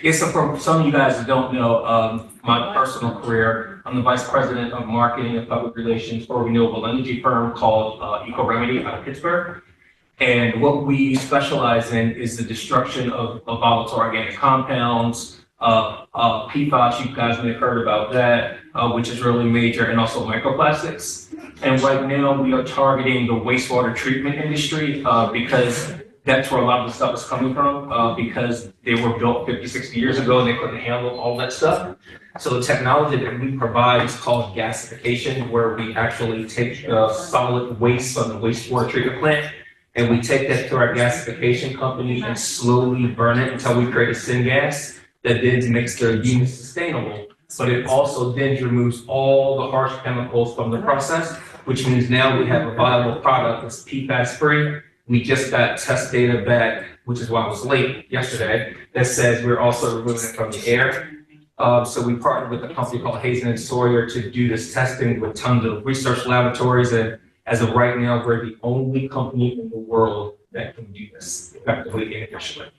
Yeah, so for some of you guys that don't know, my personal career, I'm the Vice President of Marketing and Public Relations for a renewable energy firm called Eco Remedy out of Pittsburgh. And what we specialize in is the destruction of volatile organic compounds, PFAS, you guys may have heard about that, which is really major, and also microplastics. And right now we are targeting the wastewater treatment industry because that's where a lot of the stuff is coming from, because they were built 50, 60 years ago and they couldn't handle all that stuff. So the technology that we provide is called gasification, where we actually take the solid waste from the wastewater treatment plant and we take that to our gasification company and slowly burn it until we create a syngas that then makes the unit sustainable. But it also then removes all the harsh chemicals from the process, which means now we have a viable product that's PFAS free. We just got test data back, which is why I was late yesterday, that says we're also removing it from the air. So we partnered with a company called Hazen and Sawyer to do this testing with tons of research laboratories. And as of right now, we're the only company in the world that can do this effectively and efficiently.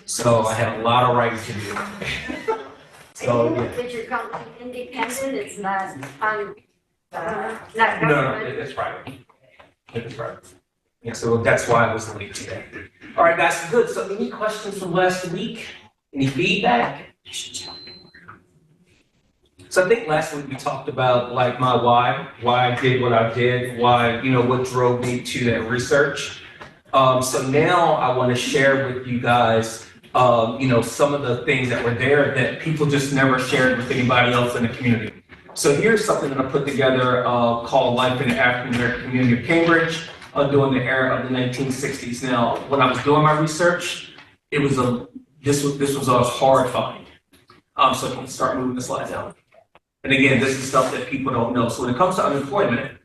So I have a lot of writing to do. So, yeah. Is your company independent? It's not not No, it's private. It's private. Yeah, so that's why I was late today. All right, guys, good. So any questions from last week? Any feedback? So I think last week we talked about like my why I did what I did, why, what drove me to that research. So now I want to share with you guys, some of the things that were there that people just never shared with anybody else in the community. So here's something that I put together called Life in the African American Community of Cambridge during the era of the 1960s. Now, when I was doing my research, this was a hard find. So can we start moving the slide down? And again, this is stuff that people don't know. So when it comes to unemployment,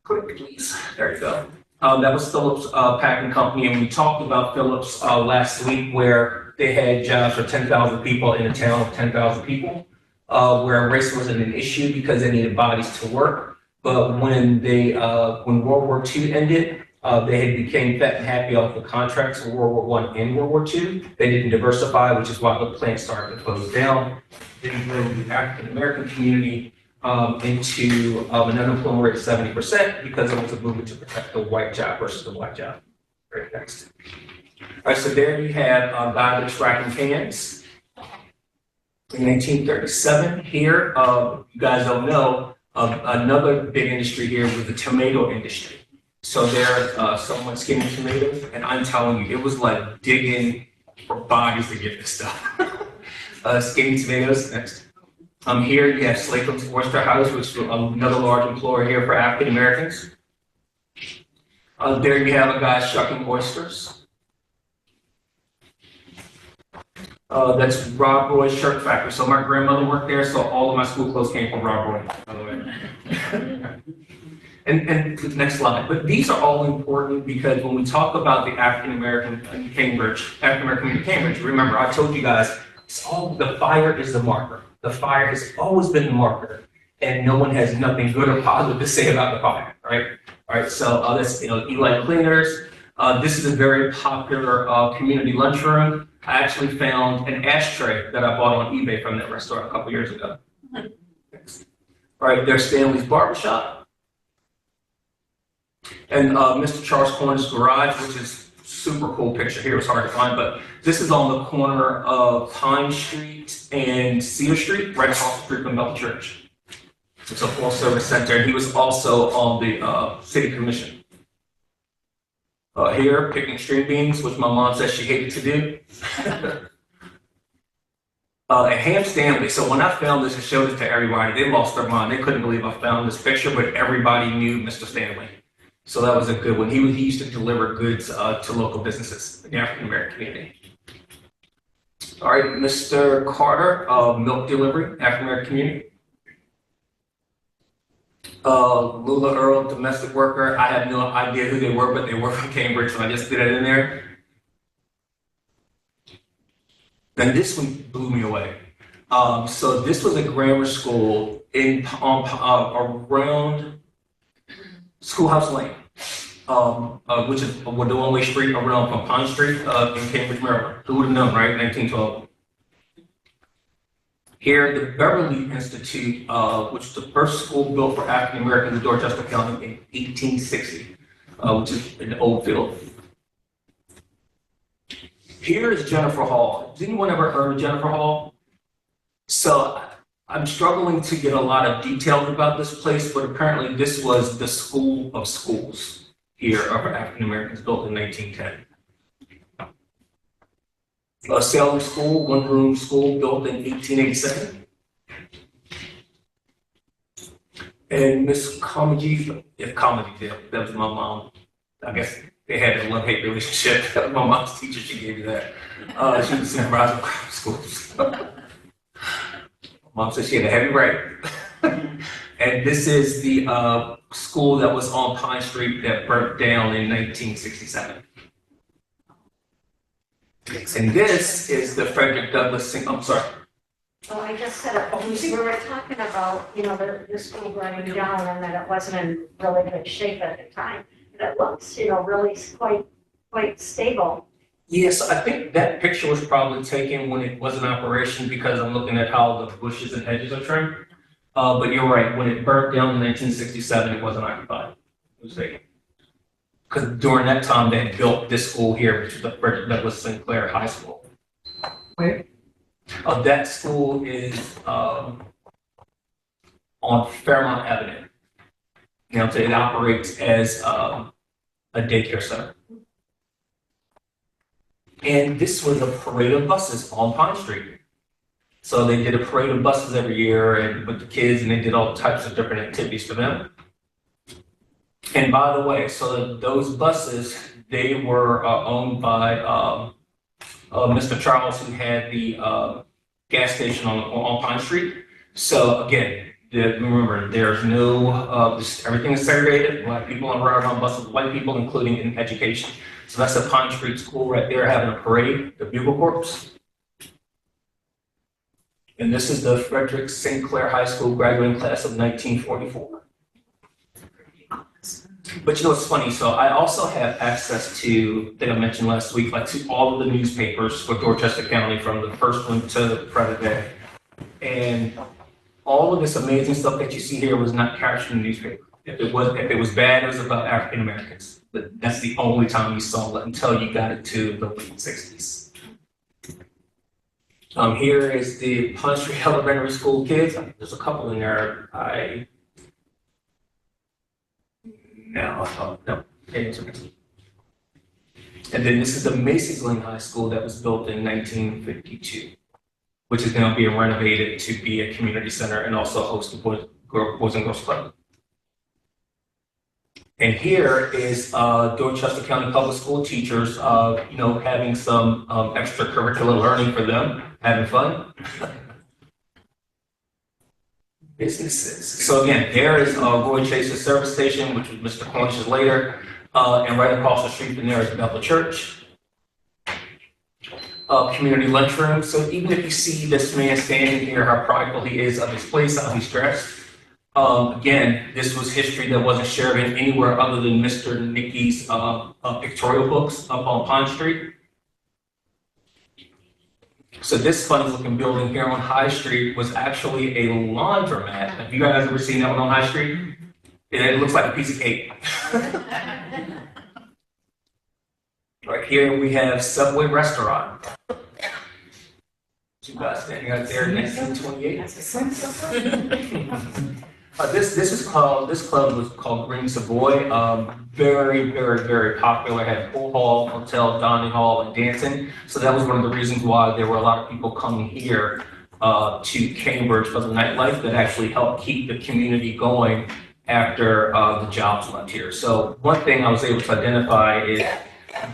click please, there you go. That was Phillips Packing Company, and we talked about Phillips last week, where they had jobs for 10,000 people in a town of 10,000 people, where race wasn't an issue because they needed bodies to work. But when when World War II ended, they had became fat and happy off the contracts for World War I and World War II. They didn't diversify, which is why the plant started to close down. They moved the African American community into an unemployment rate of 70% because it was a movement to protect the white job versus the black job. Right, next. All right, so there you have guys extracting cans. In 1937, here, you guys don't know, another big industry here was the tomato industry. So there's someone skinning tomatoes, and I'm telling you, it was like digging for bodies to get this stuff. Skinning tomatoes, next. Here you have Slakeland's Oyster House, which is another large employer here for African Americans. There you have a guy shucking oysters. That's Rob Roy's shirt factory. So my grandmother worked there, so all of my school clothes came from Rob Roy, by the way. And the next slide. But these are all important because when we talk about the African American Cambridge, remember I told you guys, the fire is the marker. The fire has always been the marker, and no one has nothing good or positive to say about the fire, right? All right, so that's Eli Cleaners. This is a very popular community lunchroom. I actually found an ashtray that I bought on eBay from that restaurant a couple years ago. All right, there's Stanley's Barbershop. And Mr. Charles Corner's Garage, which is super cool picture here. It's hard to find, but this is on the corner of Pine Street and Cedar Street, right across the street from Bethel Church. It's a full service center, and he was also on the city commission. Here, picking string beans, which my mom says she hated to do. And Ham Stanley. So when I found this and showed it to everybody, they lost their mind. They couldn't believe I found this picture, but everybody knew Mr. Stanley. So that was a good one. He used to deliver goods to local businesses in the African American community. All right, Mr. Carter, milk delivery, African American community. Lula Earl, domestic worker. I have no idea who they were, but they were from Cambridge, so I just did it in there. Then this one blew me away. So this was a grammar school in around Schoolhouse Lane, which is the one-way street around from Pine Street in Cambridge, Maryland. Who would have known, right? 1912. Here, the Beverly Institute, which is the first school built for African Americans in Dorchester County in 1860, which is in Oldfield. Here is Jennifer Hall. Has anyone ever heard of Jennifer Hall? So I'm struggling to get a lot of details about this place, but apparently this was the school of schools here of African Americans, built in 1910. A Salem School, one-room school built in 1887. And Miss Comedy, that was my mom. I guess they had a love-hate relationship. My mom's teacher, she gave me that. She was the supervisor of private schools. Mom said she had a heavy right. And this is the school that was on Pine Street that burnt down in 1967. And this is the Frederick Douglass, I'm sorry. Well, I just said, we were talking about, the school burning down and that it wasn't in really good shape at the time. But it looks, really quite stable. Yes, I think that picture was probably taken when it was in operation because I'm looking at how the bushes and hedges are trimmed. But you're right, when it burnt down in 1967, it wasn't occupied. It was vacant. Because during that time, they had built this school here, which is the Frederick Douglass Sinclair High School. Where? That school is on Fairmount Avenue. So it operates as a daycare center. And this was a parade of buses on Pine Street. So they did a parade of buses every year and with the kids, and they did all types of different activities for them. And by the way, so those buses, they were owned by Mr. Charles, who had the gas station on Pine Street. So again, remember, there's no, everything is segregated. Black people are riding on buses with white people, including in education. So that's a Pine Street school right there having a parade, the Bugle Corps. And this is the Frederick Sinclair High School graduating class of 1944. But what's funny, so I also have access to, that I mentioned last week, like to all of the newspapers for Dorchester County from the first one to the present day. And all of this amazing stuff that you see here was not captured in the newspaper. If it was bad, it was about African Americans. But that's the only time you saw it until you got it to the late 60s. Here is the Pine Street Elementary School kids. There's a couple in there. No. And then this is the Macy's Lane High School that was built in 1952, which is now being renovated to be a community center and also host a Boys and Girls Club. And here is Dorchester County Public School teachers, having some extracurricular learning for them, having fun. Businesses. So again, there is Roy Chase's service station, which was Mr. Cornish's later, and right across the street from there is Bethel Church. Community lunchroom. So even if you see this man standing here, how prideful he is of his place, how he's dressed. Again, this was history that wasn't shared in anywhere other than Mr. Nickey's pictorial books up on Pine Street. So this funny looking building here on High Street was actually a laundromat. Have you guys ever seen that one on High Street? It looks like a piece of cake. Right here we have Subway Restaurant. You guys standing out there in 1928. This club was called Green Savoy. Very, very, very popular. Had pool hall, hotel, dining hall, and dancing. So that was one of the reasons why there were a lot of people coming here to Cambridge for the nightlife that actually helped keep the community going after the jobs left here. So one thing I was able to identify is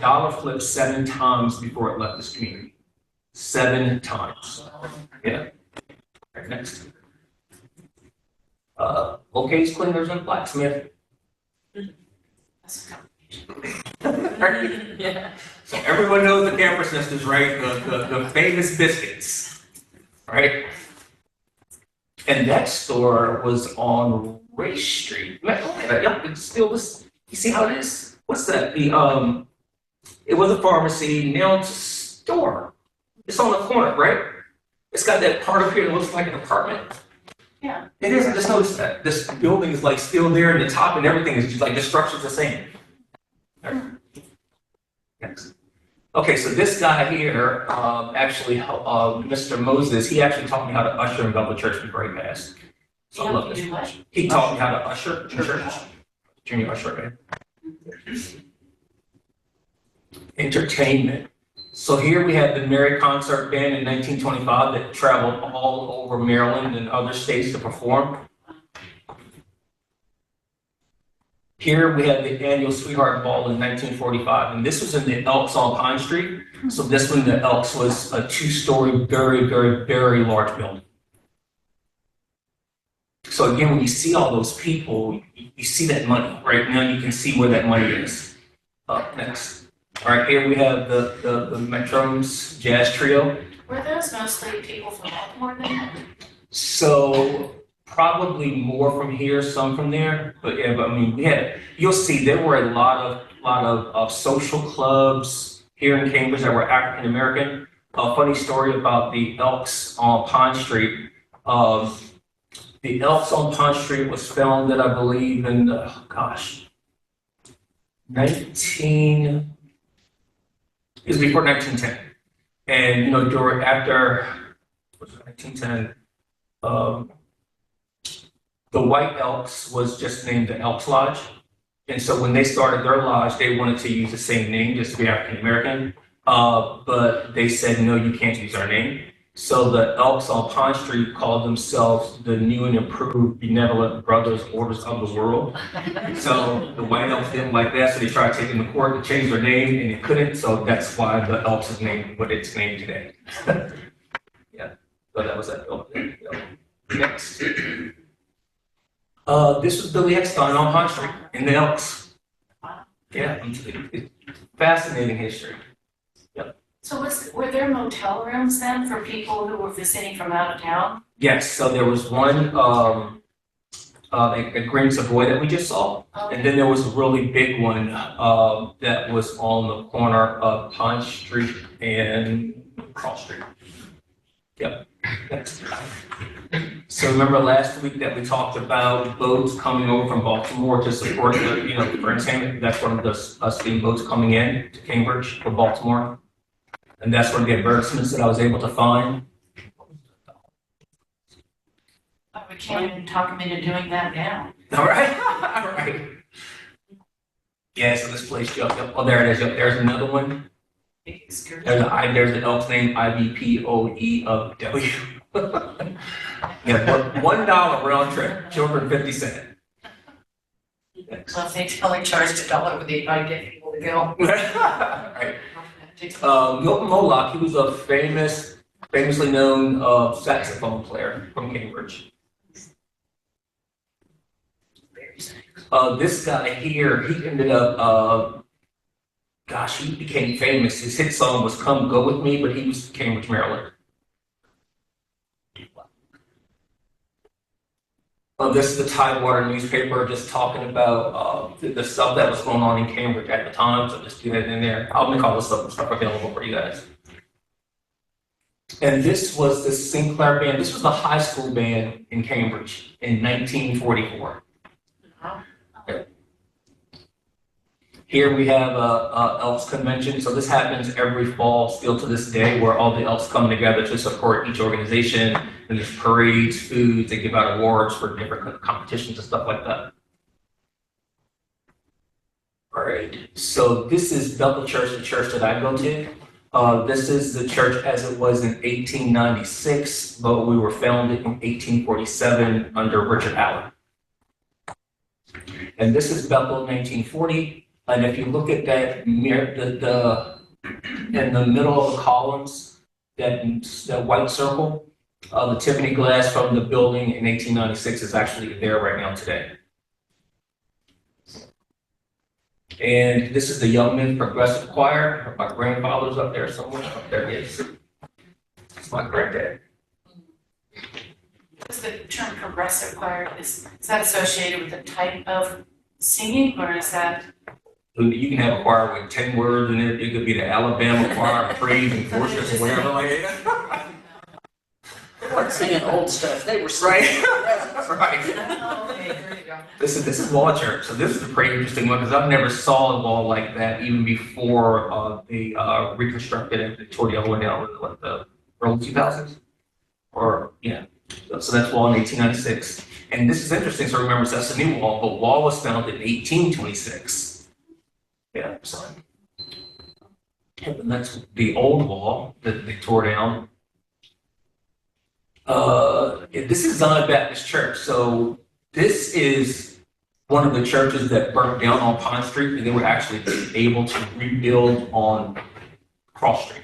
dollar flipped 7 times before it left this community. 7 times. Yeah. Right, next. O'Kay's Cleaners and Blacksmith. Yeah. So everyone knows the Camper Sisters, right? The famous biscuits, right? And that store was on Race Street. It's still this. You see how it is? What's that? It was a pharmacy, now it's a store. It's on the corner, right? It's got that part up here that looks like an apartment. Yeah. It is, I just noticed that. This building is like still there and the top and everything is just like the structure's the same. All right. Next. Okay, so this guy here, actually, Mr. Moses, he actually taught me how to usher in Bethel Church before he passed. So I love this. He taught me how to usher in church. Junior usher, right? Entertainment. So here we have the Mary Concert Band in 1925 that traveled all over Maryland and other states to perform. Here we have the annual Sweetheart Ball in 1945, and this was in the Elks on Pine Street. So this one, the Elks, was a two-story, very, very, very large building. So again, when you see all those people, you see that money. Right now you can see where that money is. Next. All right, here we have the Metro's Jazz Trio. Were those mostly people from Baltimore then? So probably more from here, some from there. But yeah, but I mean, you'll see there were a lot of social clubs here in Cambridge that were African American. A funny story about the Elks on Pine Street. The Elks on Pine Street was founded, I believe, in 19. It was before 1910, and after 1910, the White Elks was just named the Elks Lodge, and so when they started their lodge, they wanted to use the same name just to be African American, but they said no, you can't use our name. So the Elks on Pine Street called themselves the New and Improved Benevolent Brothers Orders of the World. So the White Elks didn't like that, so they tried taking the court to change their name, and they couldn't. So that's why the Elks is named what it's named today. Yeah, so that was that. Next. This was Billy Eckstein on Pine Street in the Elks. Yeah, it's fascinating history. So were there motel rooms then for people who were visiting from out of town? Yes, so there was one at Green Savoy that we just saw. Okay. And then there was a really big one that was on the corner of Pine Street and Cross Street. Yep. So remember last week that we talked about boats coming over from Baltimore to support the for entertainment? That's one of the steamboats coming in to Cambridge from Baltimore. And that's one of the advertisements that I was able to find. We can't even talk them into doing that now. All right, all right. Yeah, so this place, yep. Oh, there it is. Yep, there's another one. Big excursion. There's the Elks name, IBPOE of W. Yeah, $1 round trip, children 50 cents. Well, if they only charged $1, would they probably get people to go? Right. Milton Moloch, he was a famously known saxophone player from Cambridge. This guy here, he ended up, he became famous. His hit song was "Come Go With Me," but he was Cambridge, Maryland. This is the Tidewater newspaper, just talking about the stuff that was going on in Cambridge at the time. So just do that in there. I'll make all this stuff available for you guys. And this was the Sinclair Band. This was the high school band in Cambridge in 1944. Okay. Here we have a Elks convention. So this happens every fall, still to this day, where all the Elks come together to support each organization. And there's parades, foods, they give out awards for different competitions and stuff like that. All right, so this is Bethel Church, the church that I go to. This is the church as it was in 1896, but we were founded in 1847 under Richard Allen. And this is Bethel in 1940. And if you look at that, in the middle of the columns, that white circle, the Tiffany glass from the building in 1896 is actually there right now today. And this is the Young Men's Progressive Choir. My grandfather's up there somewhere. Up there he is. It's my granddad. What's the term progressive choir? Is that associated with the type of singing, or is that? You can have a choir with 10 words in it. It could be the Alabama choir, praise and worship, or whatever like that. weren't singing old stuff, they were Right. singing. Right. Oh, okay, there you go. This is Wall Church, so this is a pretty interesting one, because I've never saw a wall like that even before they reconstructed it, they tore the other one down in what, the early 2000s? Or, yeah, so that's wall in 1896. And this is interesting, so remember, that's a new wall, but wall was founded in 1826. Yeah, so. And that's the old wall that they tore down. This is Zion Baptist Church, so this is one of the churches that burnt down on Pine Street, and they were actually able to rebuild on Cross Street.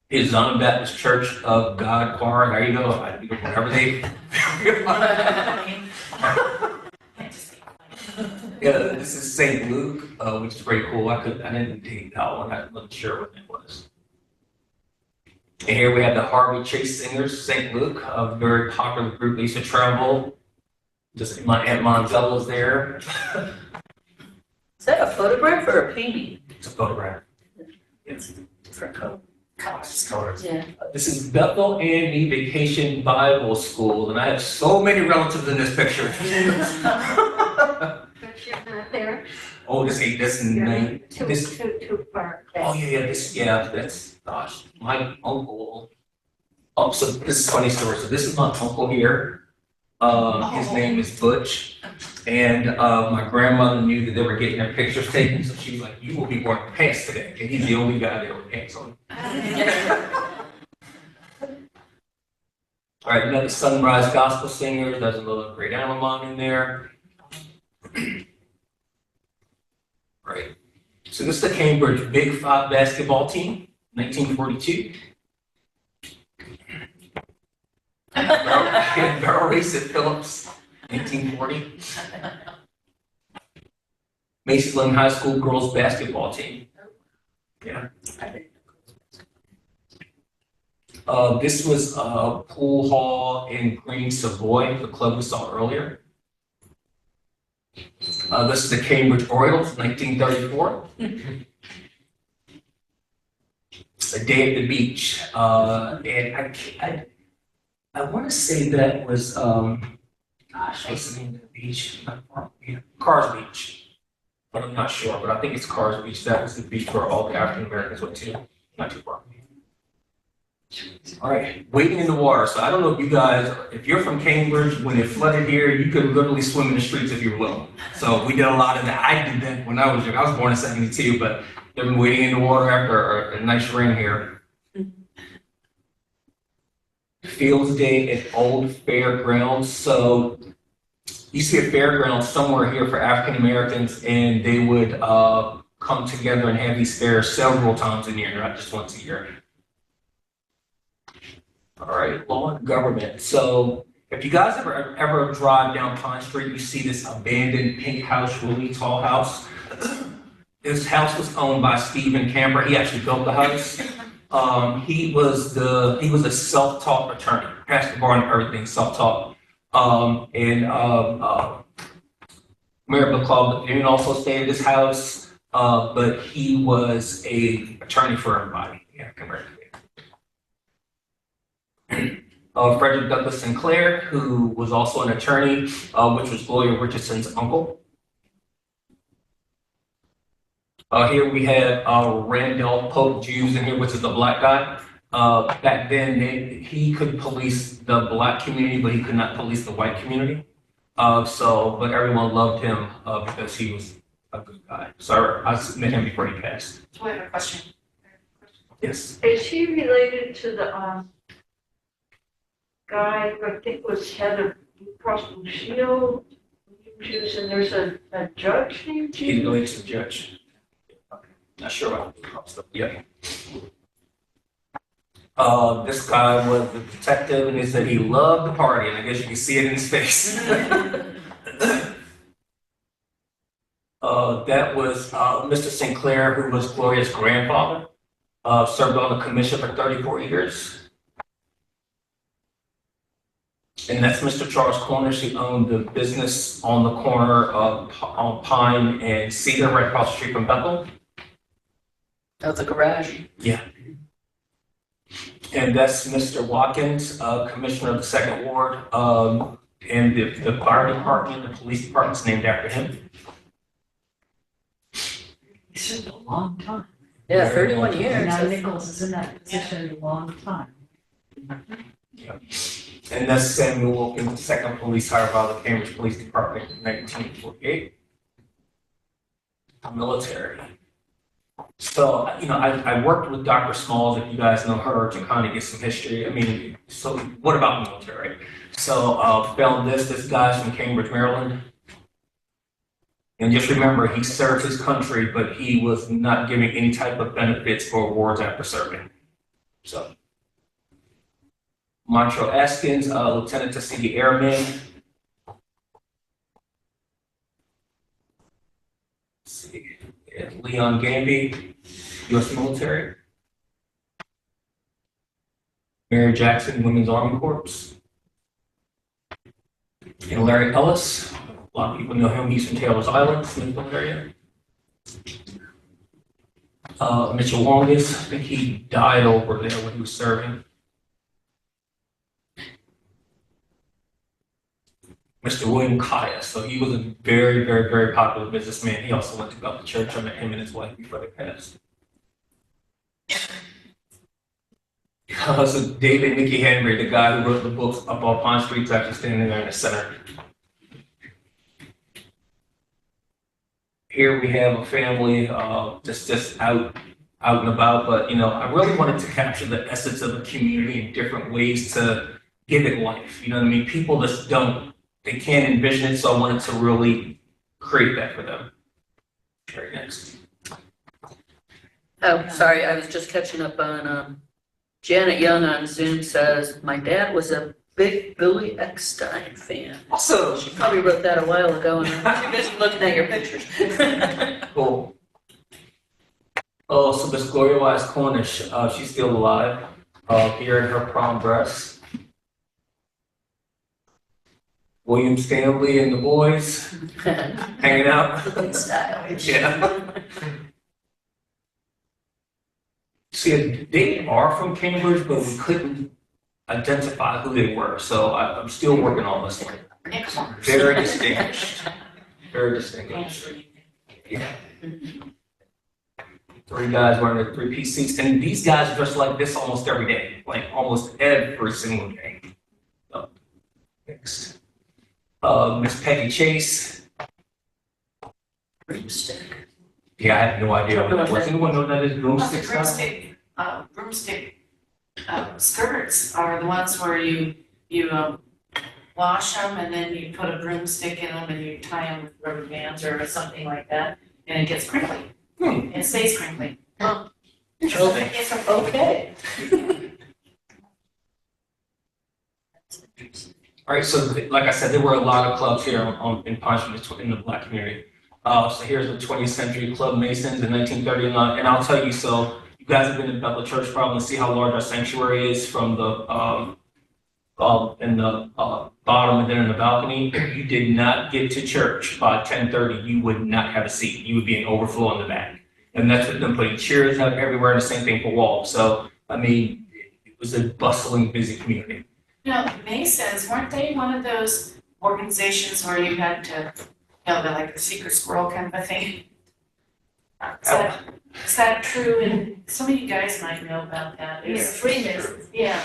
Is Zion Baptist Church of God Choir. There you go. Whatever they. Yeah, this is St. Luke, which is pretty cool. I didn't take that one. I wasn't sure what it was. And here we have the Harvey Chase Singers, St. Luke, a very popular group. They used to travel. Just my Aunt Montella's there. Is that a photograph or a painting? It's a photograph. It's different colors. Yeah. This is Bethel Andy Vacation Bible School, and I have so many relatives in this picture. But you're not there. Oh, this name. This. Too far. Oh yeah, that's gosh, my uncle. Oh, so this is a funny story. So this is my uncle here. His name is Butch, and my grandmother knew that they were getting their pictures taken, so she was like, "You will be wearing pants today," and he's the only guy there with pants on. All right, another Sunrise Gospel Singers. There's a little Great Alamo in there. Right. So this is the Cambridge Big Five basketball team, 1942. Barrel race at Phillips, 1940. Maceland High School girls basketball team. Yeah. This was Pool Hall in Green Savoy, the club we saw earlier. This is the Cambridge Orioles, 1934. A Day at the Beach. And I want to say that was, gosh, what's the name of the beach? Cars Beach. But I'm not sure, but I think it's Cars Beach. That was the beach where all the African Americans went to. Not too far. All right, wading in the water. So I don't know if you guys, if you're from Cambridge, when it flooded here, you could literally swim in the streets if you were little. So we did a lot of that. I did that when I was young. I was born in '72, but they've been wading in the water after a nice rain here. Fields Day at Old Fairgrounds. So you see a fairground somewhere here for African Americans, and they would come together and have these fairs several times a year, not just once a year. All right, law and government. So if you guys ever drive down Pine Street, you see this abandoned pink house, really tall house. This house was owned by Stephen Camper. He actually built the house. He was a self-taught attorney, passed the bar and everything, self-taught. Mayor McCall Noon also stayed at his house, but he was a attorney for everybody. Yeah, Frederick Douglass Sinclair, who was also an attorney, which was Gloria Richardson's uncle. Here we have Randolph Pope Jews in here, which is the black guy. Back then, he could police the black community, but he could not police the white community. But everyone loved him because he was a good guy. So I met him before he passed. So I have a question. Yes. Is he related to the guy who I think was head of Blue Cross Blue Shield? And there's a judge named He's Jude? related to the judge. Not sure about the stuff. Yeah. This guy was the detective, and he said he loved the party, and I guess you can see it in his face. That was Mr. Sinclair, who was Gloria's grandfather. Served on the commission for 34 years. And that's Mr. Charles Cornish. He owned the business on the corner of on Pine and Cedar, right across the street from Bethel. That's a garage. Yeah. And that's Mr. Watkins, Commissioner of the Second Ward. And the fire department, the police department's named after him. It's been a long time. Yeah, 31 years. Now Nichols is in that position a long time. And that's Samuel Wilkins, second police hire by the Cambridge Police Department in 1948. Military. So, I worked with Dr. Smalls, if you guys know her, to kind of get some history. I mean, so what about military? So, found this guy's from Cambridge, Maryland. And just remember, he served his country, but he was not giving any type of benefits or awards after serving. So, Montrell Askins, Lieutenant to City Airman. Let's see. Yeah, Leon Gamby, U.S. military. Mary Jackson, Women's Army Corps. And Larry Ellis, a lot of people know him, he's from Taylor's Island, Smithville area. Mitchell Longus, I think he died over there when he was serving. Mr. William Kaya, so he was a very, very, very popular businessman. He also went to go to church. I met him and his wife before they passed. So David Nicky Henry, the guy who wrote the books Up All Pine Street, is actually standing there in the center. Here we have a family just out and about, but I really wanted to capture the essence of the community in different ways to give it life. You know what I mean? People just they can't envision it, so I wanted to really create that for them. Right, next. Oh, sorry, I was just catching up on, Janet Young on Zoom says, my dad was a big Billy Eckstein fan. Awesome. She probably wrote that a while ago and I'm too busy looking at your pictures. Cool. Oh, so Miss Gloria Wise Cornish, she's still alive, here in her prom dress. William Stanley and the boys hanging out. Good style. Yeah. See, they are from Cambridge, but we couldn't identify who they were. So I'm still working on this one. Very distinguished. Very distinguished. Yeah. Three guys wearing their three-piece suits, and these guys dress like this almost every day, like almost every single day. So, next. Miss Peggy Chase. Broomstick. Yeah, I have no idea what that was. Anyone know what that is? Broomstick stuff? Broomstick skirts are the ones where you wash them and then you put a broomstick in them and you tie them with rubber bands or something like that, and it gets crinkly. And it stays crinkly. Interesting. Okay. All right, so like I said, there were a lot of clubs here in Pine Street in the Black community. So here's the 20th Century Club Masons in 1939, and I'll tell you, so you guys have been in Bethel Church probably and see how large our sanctuary is from the in the bottom and then in the balcony. If you did not get to church by 10:30, you would not have a seat. You would be in overflow in the back, and that's with them putting chairs up everywhere and the same thing for walls. So I mean, it was a bustling, busy community. Now, Masons, weren't they one of those organizations where you had to, they're like the secret squirrel kind of a thing? Is that true? And some of you guys might know about that. It's Freemasons. Yeah.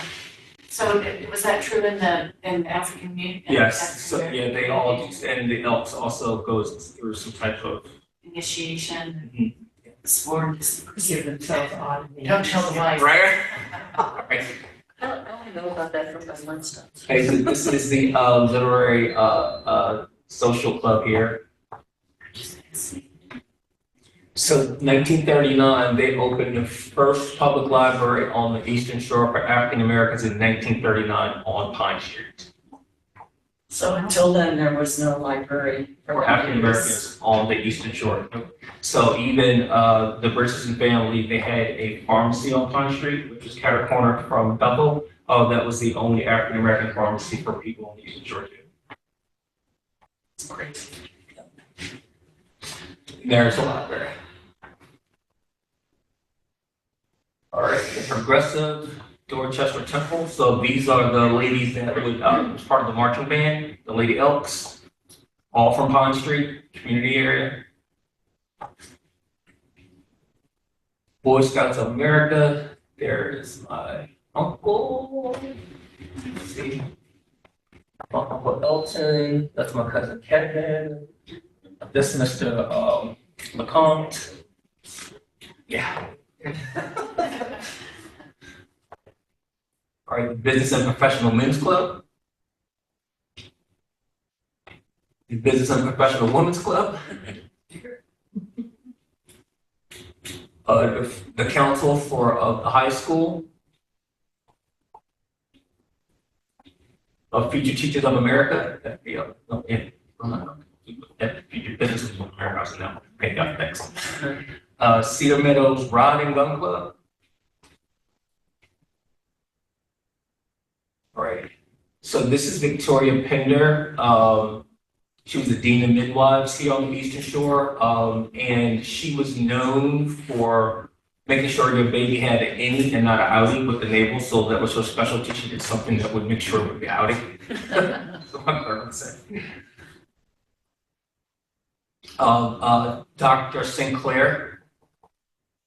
So was that true in the African community? Yes. So yeah, they all do, and the Elks also goes through some type of Initiation, sworn. Give themselves odd names. Don't tell the wife. right. Right. I don't know about that from my Flintstones. Hey, so this is the literary social club here. So 1939, they opened the first public library on the Eastern Shore for African Americans in 1939 on Pine Street. So until then, there was no library For African Americans on the Eastern Shore. So even the Richardson family, they had a pharmacy on Pine Street, which is cat a corner from Bethel. That was the only African American pharmacy for people on the Eastern Shore. Great. There's a library. All right, the progressive Dorchester Temple. So these are the ladies that would, was part of the marching band, the Lady Elks, all from Pine Street, community area. Boy Scouts of America, there is my uncle. Let's see. My Uncle Elton, that's my cousin Kevin. This Mr. LeCompte. Yeah. All right, the Business and Professional Men's Club. The Business and Professional Women's Club. The Council for the High School. Of Future Teachers of America. FBO. No, yeah. Future Business of America. So now, okay, got it, thanks. Cedar Meadows Rod and Gun Club. All right. So this is Victoria Pender. She was the Dean of Midwives here on the Eastern Shore, and she was known for making sure your baby had an innie and not an outie with the navel, so that was her specialty. She did something that would make sure it would be outie. So I'm going to say. Dr. Sinclair.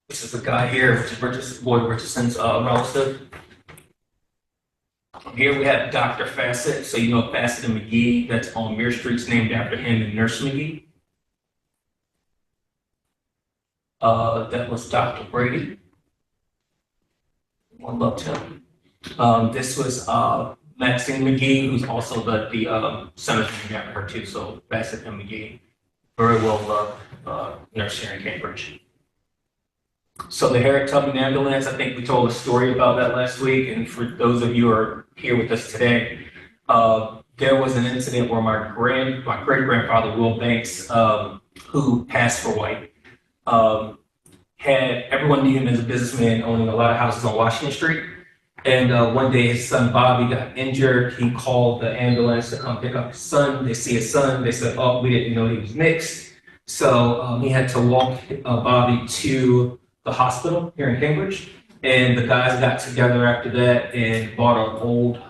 This is the guy here, which is Boyd Richardson's relative. Here we have Dr. Fassett. So you know Fassett and McGee, that's on Muir Street's named after him and Nurse McGee. That was Dr. Brady. I loved him. This was Maxine McGee, who's also the senator named after her too. So Fassett and McGee, very well loved nurse here in Cambridge. So the Harriet Tubman ambulance, I think we told a story about that last week. And for those of you who are here with us today, there was an incident where my great-grandfather, Will Banks, who passed for white, had everyone knew him as a businessman owning a lot of houses on Washington Street. And one day his son Bobby got injured. He called the ambulance to come pick up his son. They see his son. They said, oh, we didn't know he was mixed. So he had to walk Bobby to the hospital here in Cambridge. And the guys got together after that and bought an old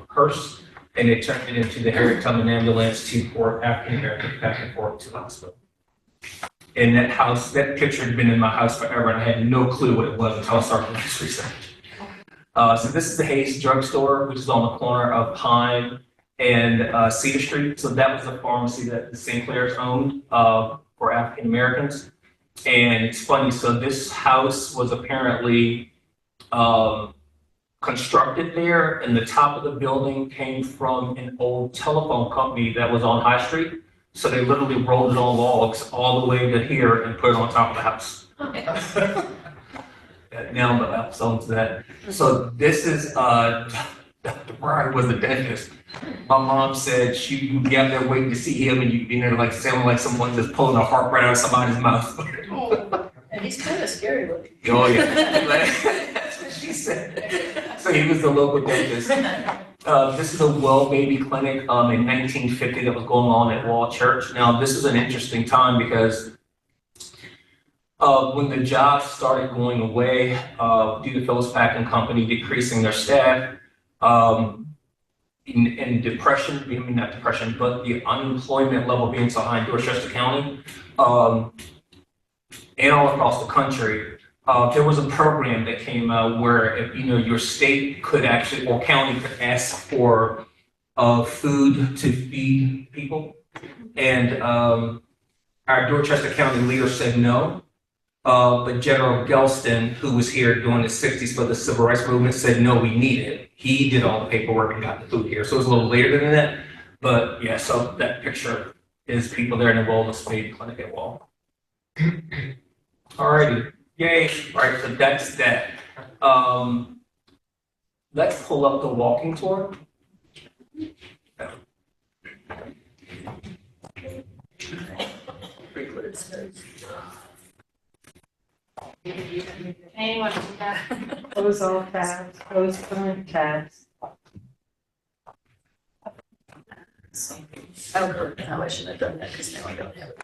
hearse, and they turned it into the Harriet Tubman ambulance to port African Americans back and forth to the hospital. And that house, that picture had been in my house forever, and I had no clue what it was until I started doing this research. So this is the Hayes Drugstore, which is on the corner of Pine and Cedar Street. So that was the pharmacy that the Sinclairs owned for African Americans. And it's funny, so this house was apparently constructed there, and the top of the building came from an old telephone company that was on High Street. So they literally rolled it on logs all the way to here and put it on top of the house. Now the house owns that. So this is Dr. Bryan was the dentist. My mom said she would be out there waiting to see him, and you'd be there like sounding like someone just pulling a heart right out of somebody's mouth. And he's kind of scary looking. Oh yeah, that's what she said. So he was the local dentist. This is a well baby clinic in 1950 that was going on at Wall Church. Now this is an interesting time because when the jobs started going away due to Phillips Packing Company decreasing their staff, and depression, I mean not depression, but the unemployment level being so high in Dorchester County and all across the country, there was a program that came out where if your state could actually or county could ask for food to feed people, and our Dorchester County leader said no. But General Gelston, who was here during the 60s for the Civil Rights Movement, said, no, we need it. He did all the paperwork and got the food here. So it was a little later than that. But yeah, so that picture is people there in the Wellness Baby Clinic at Wall. All righty. Yay. All right, so that's that. Let's pull up the walking tour. Anyone? Close all tabs, close current tabs. Oh, now I should have done that because now I don't have it.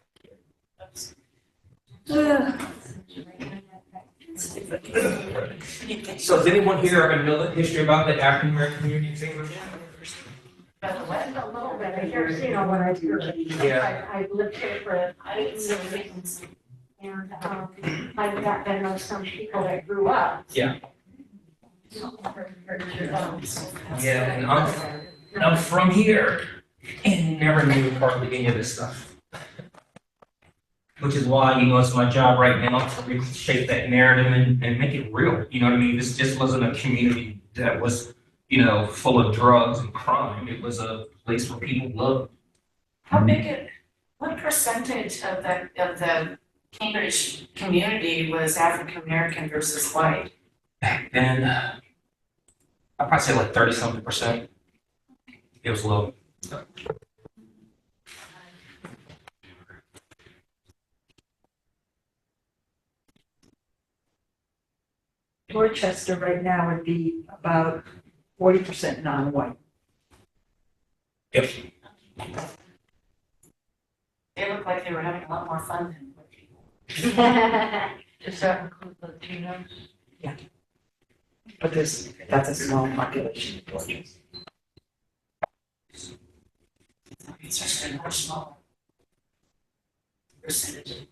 So does anyone here know the history about the African American community in St. Louis? About the what? A little bit, I hear, you know, when I grew up, Yeah. I lived here for, I didn't see the reasons. and, I've got to know some people that grew up. Yeah. Um, Yeah, and I'm from here and never knew hardly any of this stuff. Which is why, you know, it's my job right now to reshape that narrative and make it real. You know what I mean? This just wasn't a community that was, you know, full of drugs and crime. It was a place where people loved. How big what percentage of the Cambridge community was African American versus white? Back then, I'd probably say like 30-something%. It was low. Dorchester right now would be about 40% non-white. Yep. They looked like they were having a lot more fun than white people. Does that include Latinos? But that's a small population of Dorchester. It's just a much smaller percentage of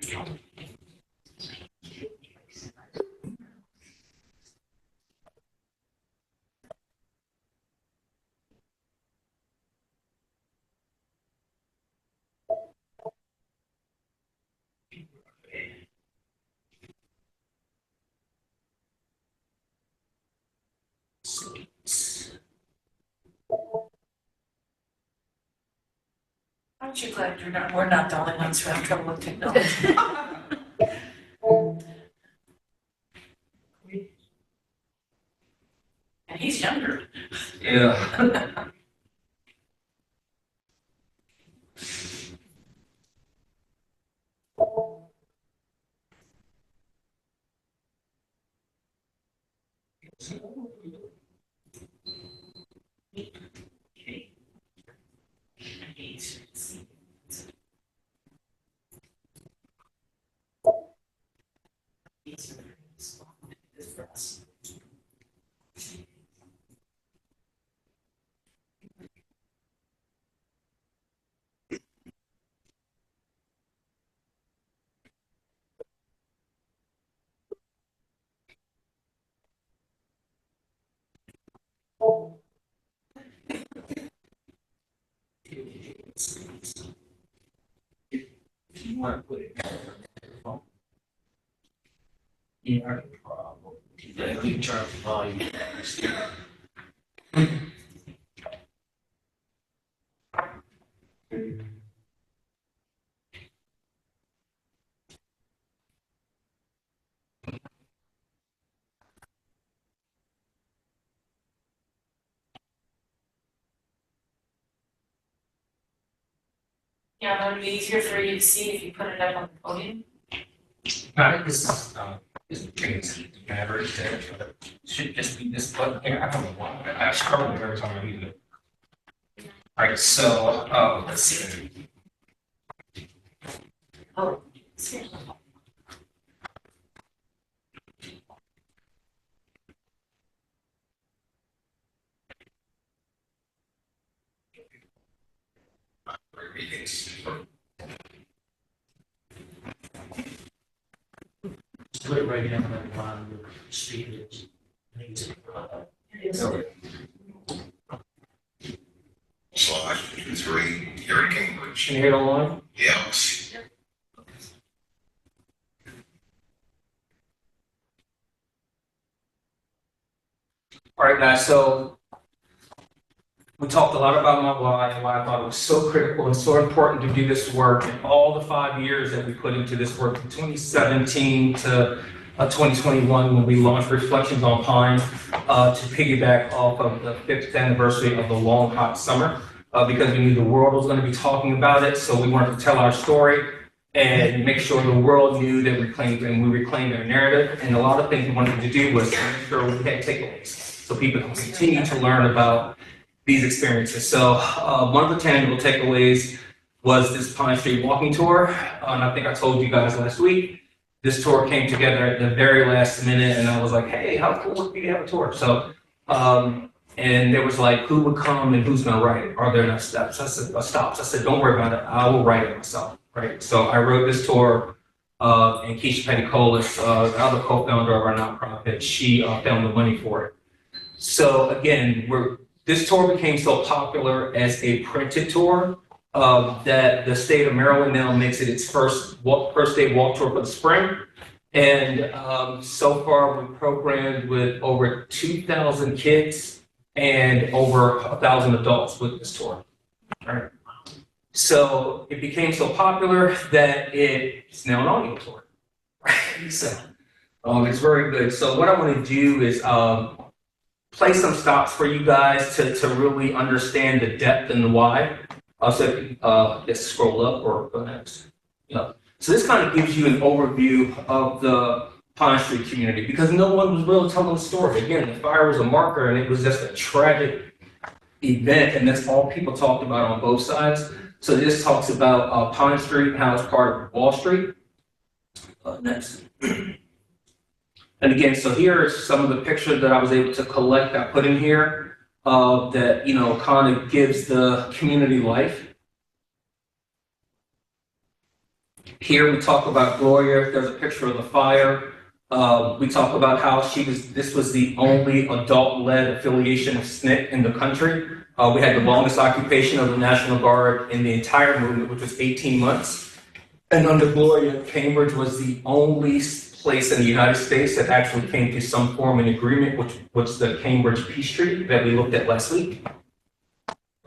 the population. Aren't you glad we're not the only ones who have trouble with technology? And he's younger. Yeah. You want to put it. Yeah, problem. Yeah, you turn volume. Yeah, that would be easier for you to see if you put it up on the podium. This change matter instead. Should just be this button here. I don't know why. I struggle every time I use it. All right, so let's see. Oh. Put it right down that line where speed is. Slide 3 here at Cambridge. Can you hear it online? Yes. All right, guys, so we talked a lot about my why and why I thought it was so critical and so important to do this work and all the 5 years that we put into this work from 2017 to 2021 when we launched Reflections on Pine to piggyback off of the 5th anniversary of the Long Hot Summer because we knew the world was going to be talking about it. So we wanted to tell our story and make sure the world knew that we reclaimed our narrative. And a lot of things we wanted to do was make sure we had takeaways so people can continue to learn about these experiences. So one of the tangible takeaways was this Pine Street walking tour. And I think I told you guys last week this tour came together at the very last minute, and I was like, hey, how cool would it be to have a tour? So, and there was like, who would come and who's gonna write it? Are there enough steps? I said, stops. I said, don't worry about it. I will write it myself, right? So I wrote this tour, and Keisha Petticolis, the other co-founder of our nonprofit, she found the money for it. So again, this tour became so popular as a printed tour that the state of Maryland now makes it its first day walk tour for the spring. And so far, we've programmed with over 2,000 kids and over 1,000 adults with this tour. All right. So it became so popular that it's now an audio tour. So it's very good. So what I want to do is play some stops for you guys to really understand the depth and the why. Also, just scroll up or go next. Yeah. So this kind of gives you an overview of the Pine Street community because no one was really telling the story. Again, the fire was a marker and it was just a tragic event, and that's all people talked about on both sides. So this talks about Pine Street and how it's part of Wall Street. Next. And again, so here are some of the pictures that I was able to collect, I put in here, that, you know, kind of gives the community life. Here we talk about Gloria. There's a picture of the fire. We talk about how this was the only adult-led affiliation of SNCC in the country. We had the longest occupation of the National Guard in the entire movement, which was 18 months. And under Gloria, Cambridge was the only place in the United States that actually came to some form of agreement, which was the Cambridge Peace Treaty that we looked at last week.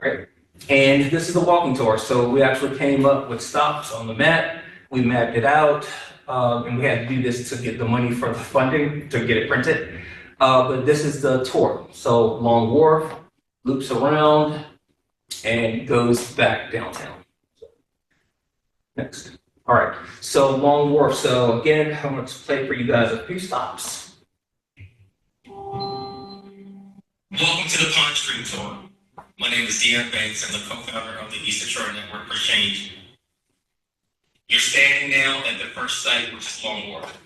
Right? And this is the walking tour. So we actually came up with stops on the map. We mapped it out, and we had to do this to get the money for the funding to get it printed. But this is the tour. So Long Wharf loops around and goes back downtown. Next. All right. So Long Wharf. So again, I'm going to play for you guys a few stops. Welcome to the Pine Street Tour. My name is Deanne Banks. I'm the co-founder of the East Detroit Network for Change. You're standing now at the first site, which is Long Wharf.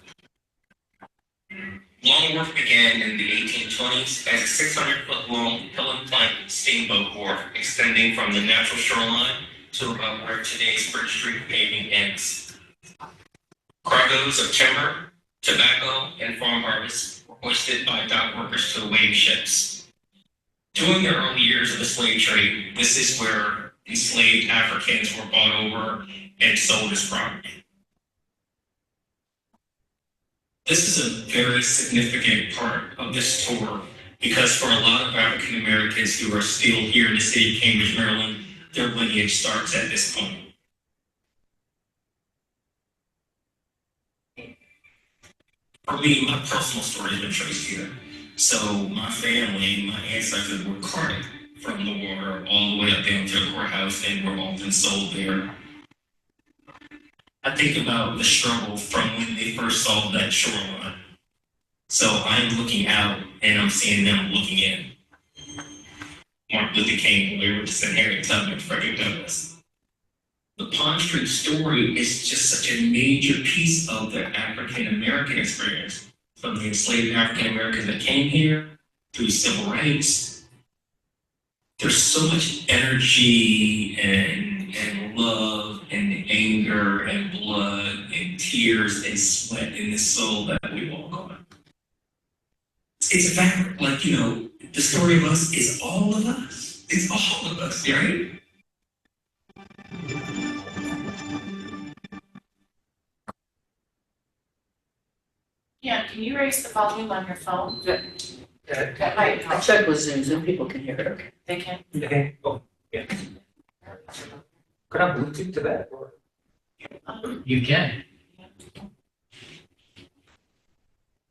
Long Wharf began in the 1820s as a 600-foot-long pill-and-plank steamboat wharf extending from the natural shoreline to about where today's Bridge Street paving ends. Cargoes of timber, tobacco, and farm harvests were hoisted by dock workers to awaiting ships. During the early years of the slave trade, this is where enslaved Africans were bought over and sold as property. This is a very significant part of this tour because for a lot of African Americans who are still here in the city of Cambridge, Maryland, their lineage starts at this point. For me, my personal story has been traced here. So my family, my ancestors were carted from the water all the way up down to the courthouse and were often sold there. I think about the struggle from when they first saw that shoreline. So I'm looking out and I'm seeing them looking in. Martin Luther King, William Richardson, Harriet Tubman, Frederick Douglass. The Pine Street story is just such a major piece of the African American experience, from the enslaved African Americans that came here through civil rights. There's so much energy and love and anger and blood and tears and sweat in the soul that we walk on. It's a fact, like, you know, the story of us is all of us. It's all of us, right? Yeah, can you raise the volume on your phone? That might I help. checked with Zoom people can hear it, okay. They can. Okay. Oh, yeah. Could I Bluetooth to that? Or? You can.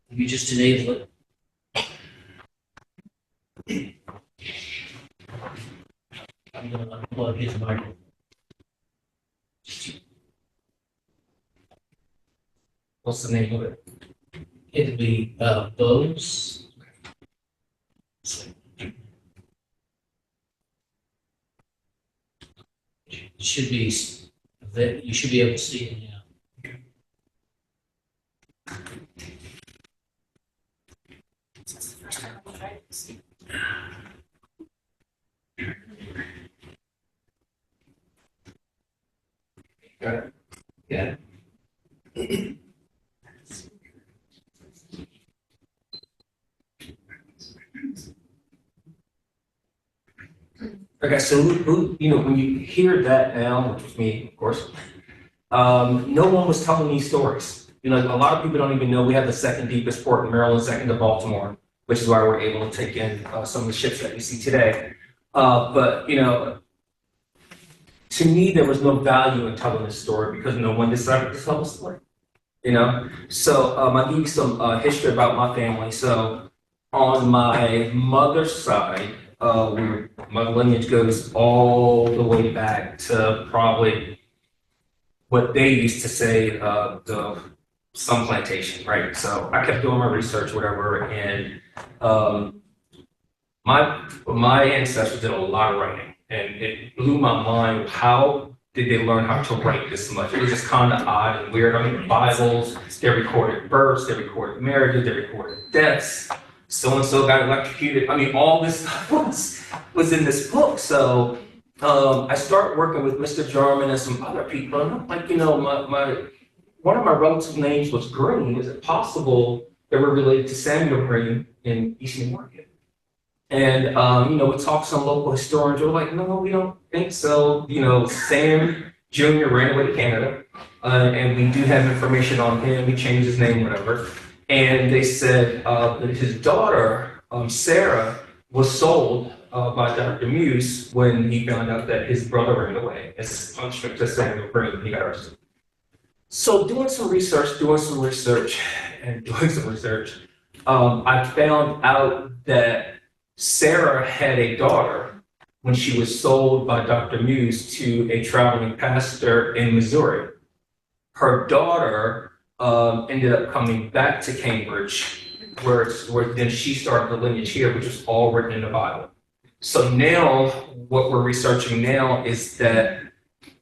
You just enable it. I'm gonna unplug his microphone. What's the name of it? It'll be Bose. It should be that you should be able to see it now. This is the first time I've tried this. Yeah. Okay, so when you hear that now, which was me, of course, no one was telling these stories. A lot of people don't even know we have the second deepest port in Maryland, second to Baltimore, which is why we're able to take in some of the ships that we see today. But to me, there was no value in telling this story because no one decided to tell the story. So I'll give you some history about my family. So on my mother's side, my lineage goes all the way back to probably what they used to say, the sun plantation, right? So I kept doing my research, whatever, and my ancestors did a lot of writing, and it blew my mind. How did they learn how to write this much? It was just kind of odd and weird. I mean, the Bibles, they recorded births, they recorded marriages, they recorded deaths. So-and-so got electrocuted. I mean, all this stuff was in this book. So I start working with Mr. Jarman and some other people, and I'm like, one of my relatives' names was Green. Is it possible that we're related to Samuel Green in East New Market? And we talked to some local historians. They were like, no, we don't think so. Sam Jr. ran away to Canada, and we do have information on him. He changed his name, whatever. And they said that his daughter, Sarah, was sold by Dr. Muse when he found out that his brother ran away as punishment to Samuel Green. He got arrested. So doing some research, I found out that Sarah had a daughter when she was sold by Dr. Muse to a traveling pastor in Missouri. Her daughter ended up coming back to Cambridge, where then she started the lineage here, which is all written in the Bible. So now, what we're researching now is that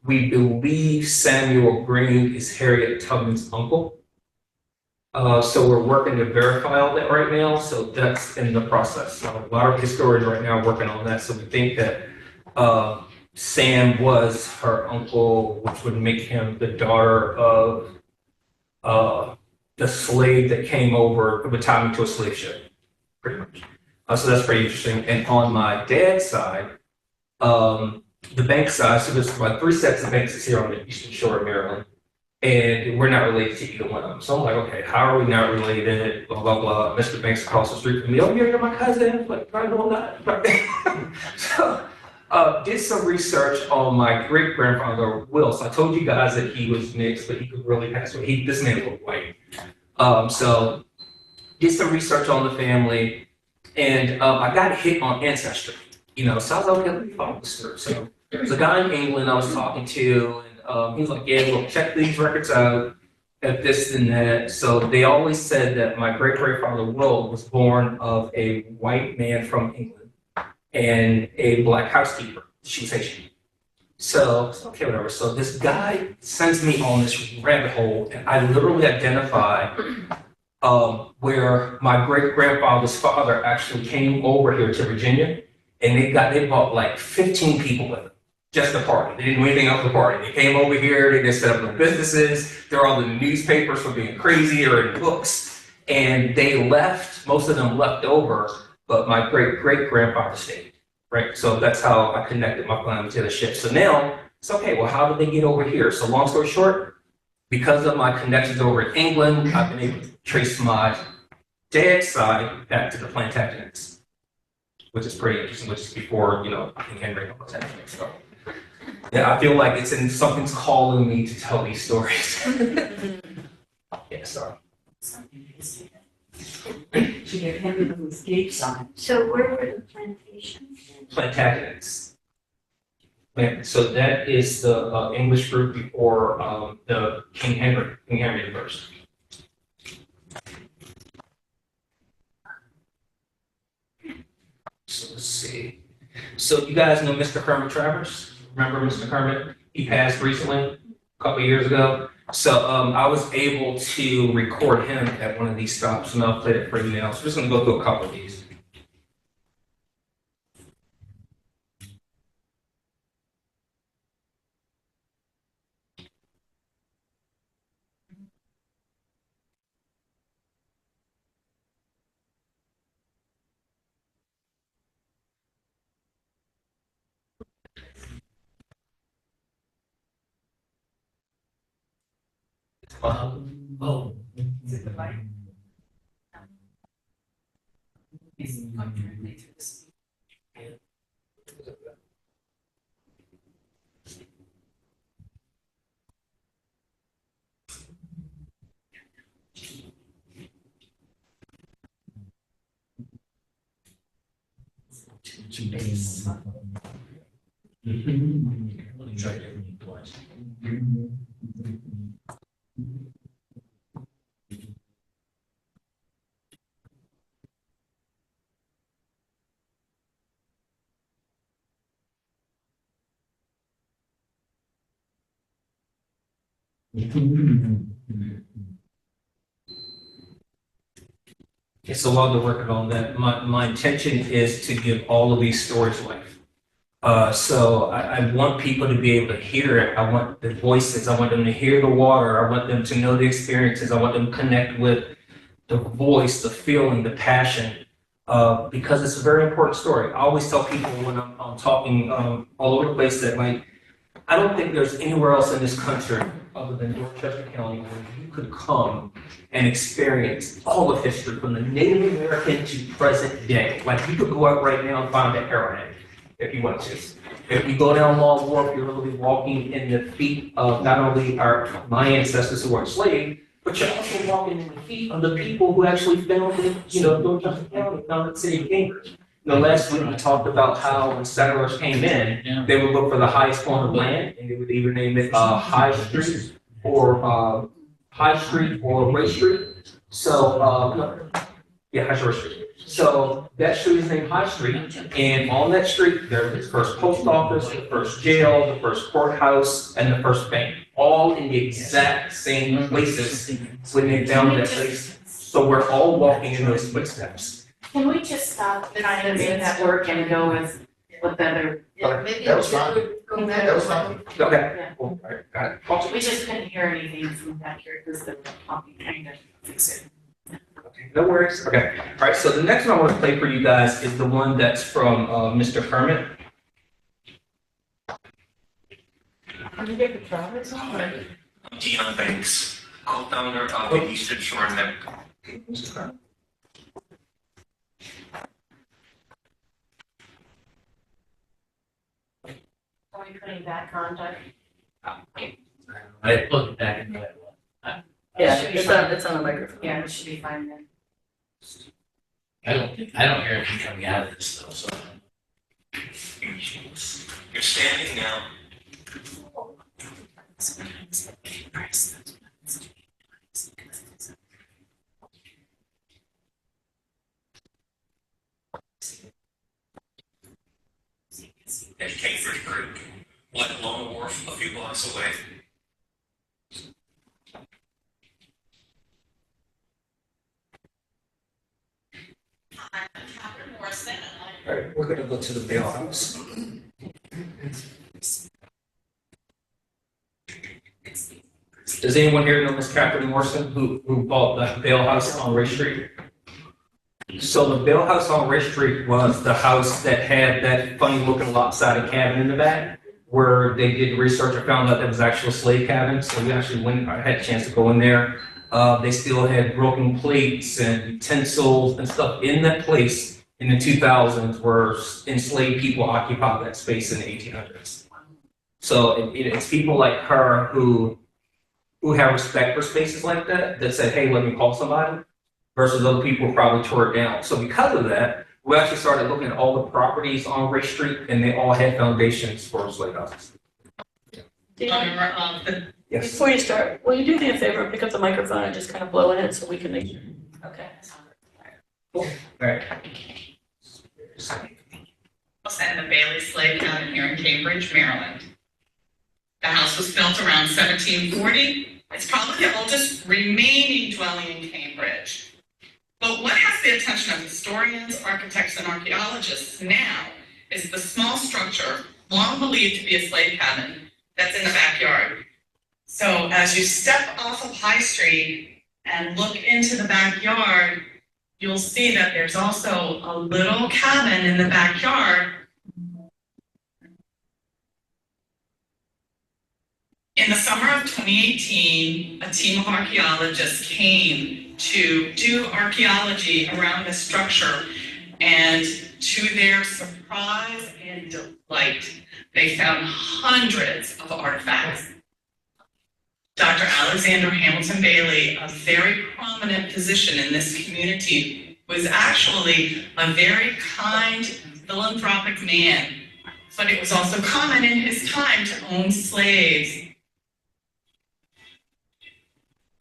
we believe Samuel Green is Harriet Tubman's uncle. So we're working to verify all that right now. So that's in the process. So a lot of historians right now are working on that. So we think that Sam was her uncle, which would make him the daughter of the slave that came over, who would tie him to a slave ship, pretty much. So that's pretty interesting. And on my dad's side, the bank side, so there's like 3 sets of banks here on the eastern shore of Maryland, and we're not related to either one of them. So I'm like, okay, how are we not related? Blah, blah, blah. Mr. Banks across the street from me, oh, you're my cousin. I'm like, I know I'm not. So did some research on my great-grandfather, Will. So I told you guys that he was mixed, but he could really pass away. This man looked white. So did some research on the family, and I got hit on Ancestry. So I was like, okay, let me follow this through. So there's a guy in England I was talking to, and he was like, yeah, well, check these records out, and this and that. So they always said that my great-grandfather, Will, was born of a white man from England and a black housekeeper. She was Haitian. So, okay, whatever. So this guy sends me on this rabbit hole, and I literally identify where my great-grandfather's father actually came over here to Virginia, and they brought like 15 people with them, just a party. They didn't do anything else but party. They came over here, they just set up their businesses, they're all in the newspapers for being crazy or in books, and they left, most of them left over, but my great-great-grandfather stayed, right? So that's how I connected my family to the ship. So now, it's okay, well, how did they get over here? So long story short, because of my connections over in England, I've been able to trace my dad's side back to the Plantagenets, which is pretty interesting, which is before, King Henry and all that. So, yeah, I feel like something's calling me to tell these stories. Yeah, sorry. She gave Henry the escape sign. So where were the plantations? Plantagenets. So that is the English group before the King Henry I. So let's see. So you guys know Mr. Kermit Travers? Remember Mr. Kermit? He passed recently, a couple of years ago. So I was able to record him at one of these stops, and I'll play it for you now. So we're just gonna go through a couple of these. Oh. Let me try it twice. It's a lot of working on that. My intention is to give all of these stories life. So I want people to be able to hear it. I want the voices. I want them to hear the water. I want them to know the experiences. I want them to connect with the voice, the feeling, the passion, because it's a very important story. I always tell people when I'm talking all over the place that, like, I don't think there's anywhere else in this country other than Dorchester County where you could come and experience all of history from the Native American to present day. Like, you could go out right now and find an arrowhead if you want to. If you go down Long Wharf, you're literally walking in the feet of not only my ancestors who were enslaved, but you're also walking in the feet of the people who actually founded, Dorchester County, founded the city of Cambridge. Last week we talked about how when settlers came in, they would look for the highest point of land, and they would either name it High Street or Ray Street. So, High Street. So that street is named High Street, and on that street, there's the first post office, the first jail, the first courthouse, and the first bank, all in the exact same places when they founded that place. So we're all walking in those footsteps. Can we just stop trying to make that work and go with what the other, That was fine. That was fine. Okay. Yeah. Cool. All right, got it. Awesome. we just couldn't hear anything from back here because the talking kind of fix it. Okay, no worries. Okay. All right. So the next one I want to play for you guys is the one that's from Mr. Hermit. Can you get the traffic on? I'm Dion Banks, co-founder of the Eastern Shore Network. Are we putting back contact? I plugged it back in that one. Yeah, it's on the microphone. Yeah, it should be fine then. I don't hear anything coming out of this though, so. You're standing now. At Cambridge Creek, like Long Wharf, a few blocks away. All right, we're gonna go to the bail house. Does anyone here know Miss Catherine Morrison who bought the bail house on Ray Street? So the bail house on Ray Street was the house that had that funny looking lopsided cabin in the back, where they did research and found out that was actually a slave cabin. So we actually went, I had a chance to go in there. They still had broken plates and utensils and stuff in that place in the 2000s where enslaved people occupied that space in the 1800s. So it's people like her who have respect for spaces like that said, hey, let me call somebody, versus other people who probably tore it down. So because of that, we actually started looking at all the properties on Ray Street, and they all had foundations for slave houses. Yes. Before you start, will you do me a favor and pick up the microphone and just kind of blow in it so we can make sure? Okay. All right. And the Bailey Slave Cabin here in Cambridge, Maryland. The house was built around 1740 It's probably the oldest remaining dwelling in Cambridge. But what has the attention of historians, architects, and archaeologists now is the small structure, long believed to be a slave cabin, that's in the backyard. So as you step off of High Street and look into the backyard, you'll see that there's also a little cabin in the backyard. In the summer of 2018, a team of archaeologists came to do archaeology around the structure, and to their surprise and delight, they found hundreds of artifacts. Dr. Alexander Hamilton Bailey, a very prominent position in this community, was actually a very kind, philanthropic man, but it was also common in his time to own slaves.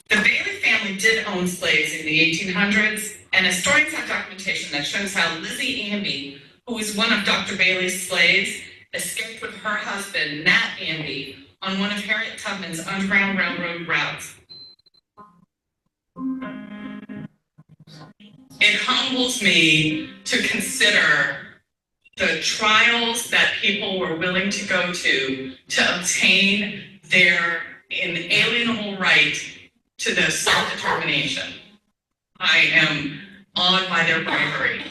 The Bailey family did own slaves in the 1800s, and historians have documentation that shows how Lizzie Amby, who was one of Dr. Bailey's slaves, escaped with her husband, Nat Amby, on one of Harriet Tubman's Underground Railroad routes. It humbles me to consider the trials that people were willing to go to obtain their inalienable right to the self-determination. I am awed by their bravery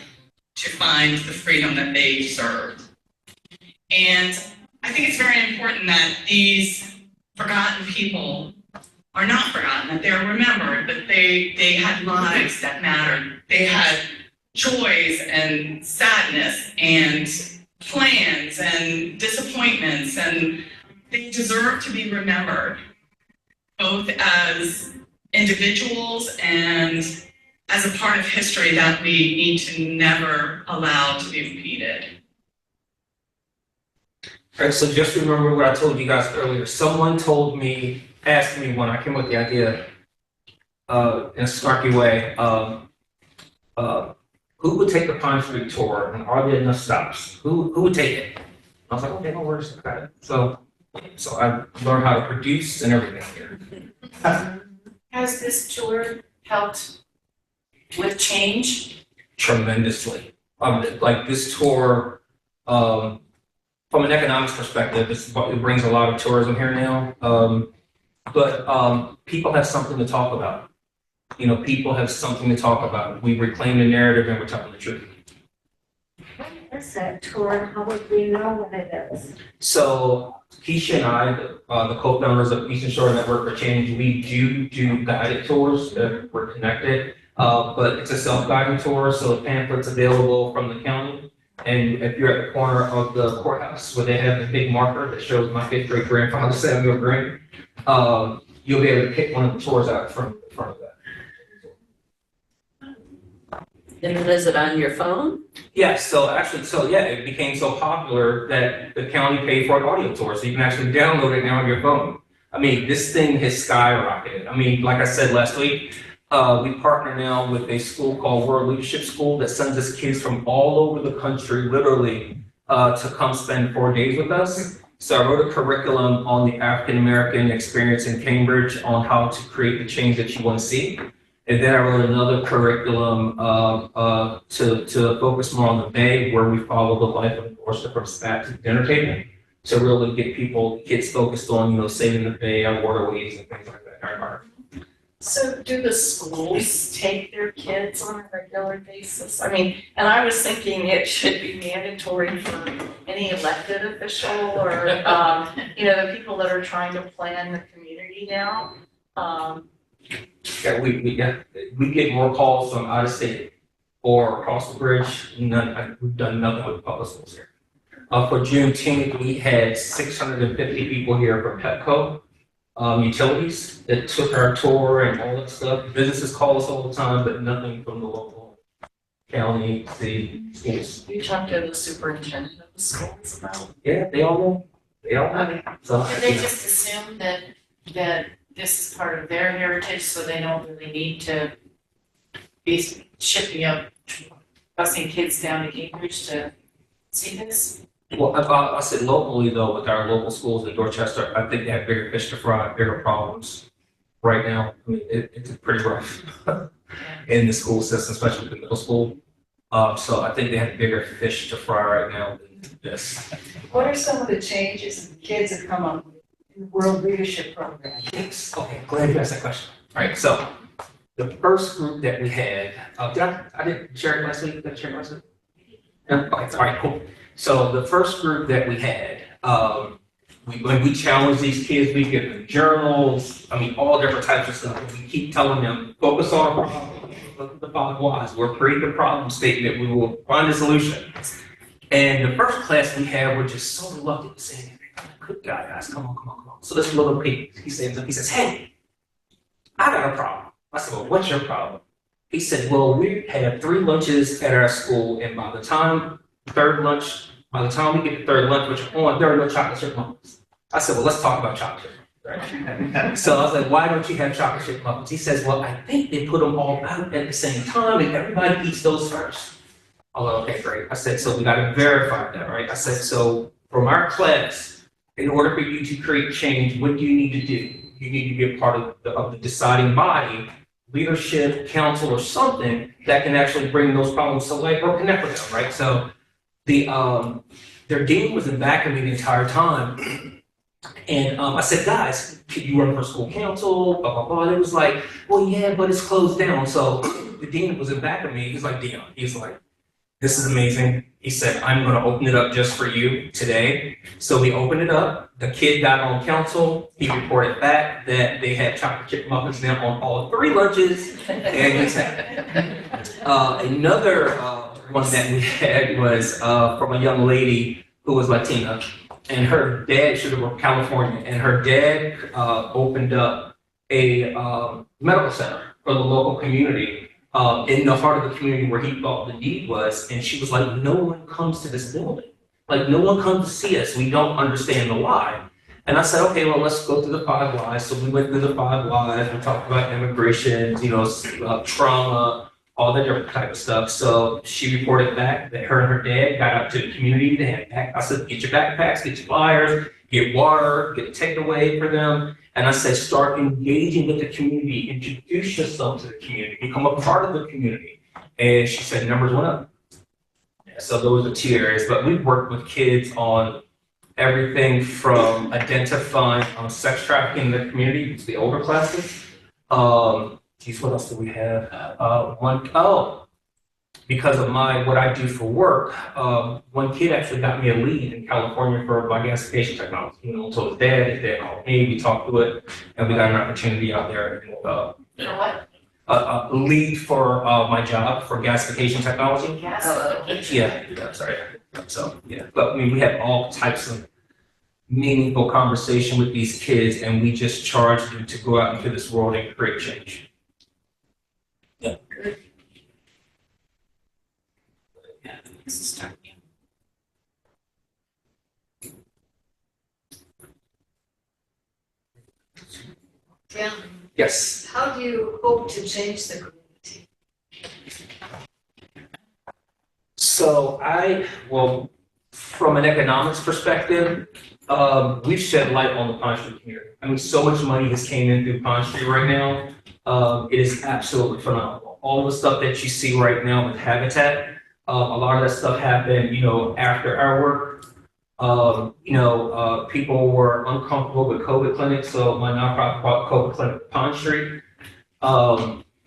to find the freedom that they deserved. And I think it's very important that these forgotten people are not forgotten, that they're remembered, that they had lives that mattered. They had joys and sadness and plans and disappointments, and they deserve to be remembered, both as individuals and as a part of history that we need to never allow to be repeated. All right, so just remember what I told you guys earlier. Someone asked me when I came up with the idea in a snarky way, who would take the Pine Street tour and are there enough stops? Who would take it? I was like, okay, no worries, I got it. So I learned how to produce and everything here. Has this tour helped with change? Tremendously. Like this tour, from an economics perspective, it brings a lot of tourism here now. But people have something to talk about. You know, people have something to talk about. We reclaim the narrative and we're telling the truth. When is that tour? How would we know when it is? So Keisha and I, the co-founders of Eastern Shore Network for Change, we do guided tours if we're connected. But it's a self-guided tour, so the pamphlet's available from the county. And if you're at the corner of the courthouse where they have the big marker that shows my fifth great grandfather Samuel Green, you'll be able to pick one of the tours out from in front of that. And is it on your phone? Yes, it became so popular that the county paid for an audio tour, so you can actually download it now on your phone. I mean, this thing has skyrocketed. I mean, like I said last week, we partner now with a school called World Leadership School that sends us kids from all over the country, literally, to come spend 4 days with us. So I wrote a curriculum on the African American experience in Cambridge on how to create the change that you want to see. And then I wrote another curriculum to focus more on the Bay, where we follow the life of Dorchester from spat to dinner table, to really get kids focused on, saving the Bay, our waterways and things like that in our environment. So do the schools take their kids on a regular basis? I mean, and I was thinking it should be mandatory for any elected official or, the people that are trying to plan the community now. Yeah, we get more calls from out of state or across the bridge. We've done nothing with the public schools here. For Juneteenth, we had 650 people here from Petco, utilities that took our tour and all that stuff. Businesses call us all the time, but nothing from the local county, city, schools. You talked to the superintendent of the schools about? Yeah, they all know. So, Did they just assume that this is part of their heritage, so they don't really need to be busing kids down to Cambridge to see this? Well, I said locally though, with our local schools in Dorchester, I think they have bigger fish to fry, bigger problems. right now. I mean, it's pretty rough in the school system, especially the middle school. So I think they have bigger fish to fry right now than this. What are some of the changes that the kids have come up with in the World Leadership Program? Yes. Okay, glad you asked that question. All right, so the first group that we had, I didn't share it last week. Did I share it last week? No? Okay, all right, cool. So the first group that we had, when we challenge these kids, we give them journals, I mean, all different types of stuff. We keep telling them, focus on the problem, look at the 5 whys. We're creating a problem statement, we will find a solution. And the first class we had were just so reluctant to say, good guys, come on. So this little kid, he says, hey, I got a problem. I said, well, what's your problem? He said, well, we have 3 lunches at our school, and by the time we get to third lunch, which on there are no chocolate chip muffins. I said, well, let's talk about chocolate chip, right? So I was like, why don't you have chocolate chip muffins? He says, well, I think they put them all out at the same time, and everybody eats those first. I was like, okay, great. I said, so we got to verify that, right? I said, so from our class, in order for you to create change, what do you need to do? You need to be a part of the deciding body, leadership, council, or something that can actually bring those problems to light or connect with them, right? So their dean was in back of me the entire time. And I said, guys, can you run for school council? Blah, blah, blah. And it was like, well, yeah, but it's closed down. So the dean was in back of me. He's like, Dion, he's like, this is amazing. He said, I'm going to open it up just for you today. So we opened it up. The kid got on council. He reported back that they had chocolate chip muffins now on all 3 lunches. And he said, another one that we had was from a young lady who was Latina. And her dad, she was from California, and her dad opened up a medical center for the local community. In the heart of the community where he thought the need was, and she was like, no one comes to this building. Like, no one comes to see us. We don't understand the why. And I said, okay, well, let's go through the 5 whys. So we went through the 5 whys. We talked about immigration, trauma, all that different type of stuff. So she reported back that her and her dad got out to the community. They had backpacks. I said, get your backpacks, get your flyers, get water, get takeaway for them. And I said, start engaging with the community, introduce yourself to the community, become a part of the community. And she said, numbers went up. So those are 2 areas, but we've worked with kids on everything from identifying sex trafficking in the community, to the older classes. What else do we have? Because of what I do for work, one kid actually got me a lead in California for my gasification technology. So his dad called me, we talked to it, and we got an opportunity out there. What? A lead for my job for gasification technology. Yes. Yeah, sorry. So, yeah, but I mean, we have all types of meaningful conversation with these kids, and we just charge them to go out into this world and create change. Yeah. Good. Jan, Yes. how do you hope to change the community? So from an economics perspective, we've shed light on the Pine Street community. I mean, so much money has came in through Pine Street right now. It is absolutely phenomenal. All the stuff that you see right now with Habitat, a lot of that stuff happened, after our work. People were uncomfortable with COVID clinics, so my nonprofit brought COVID clinic to Pine Street.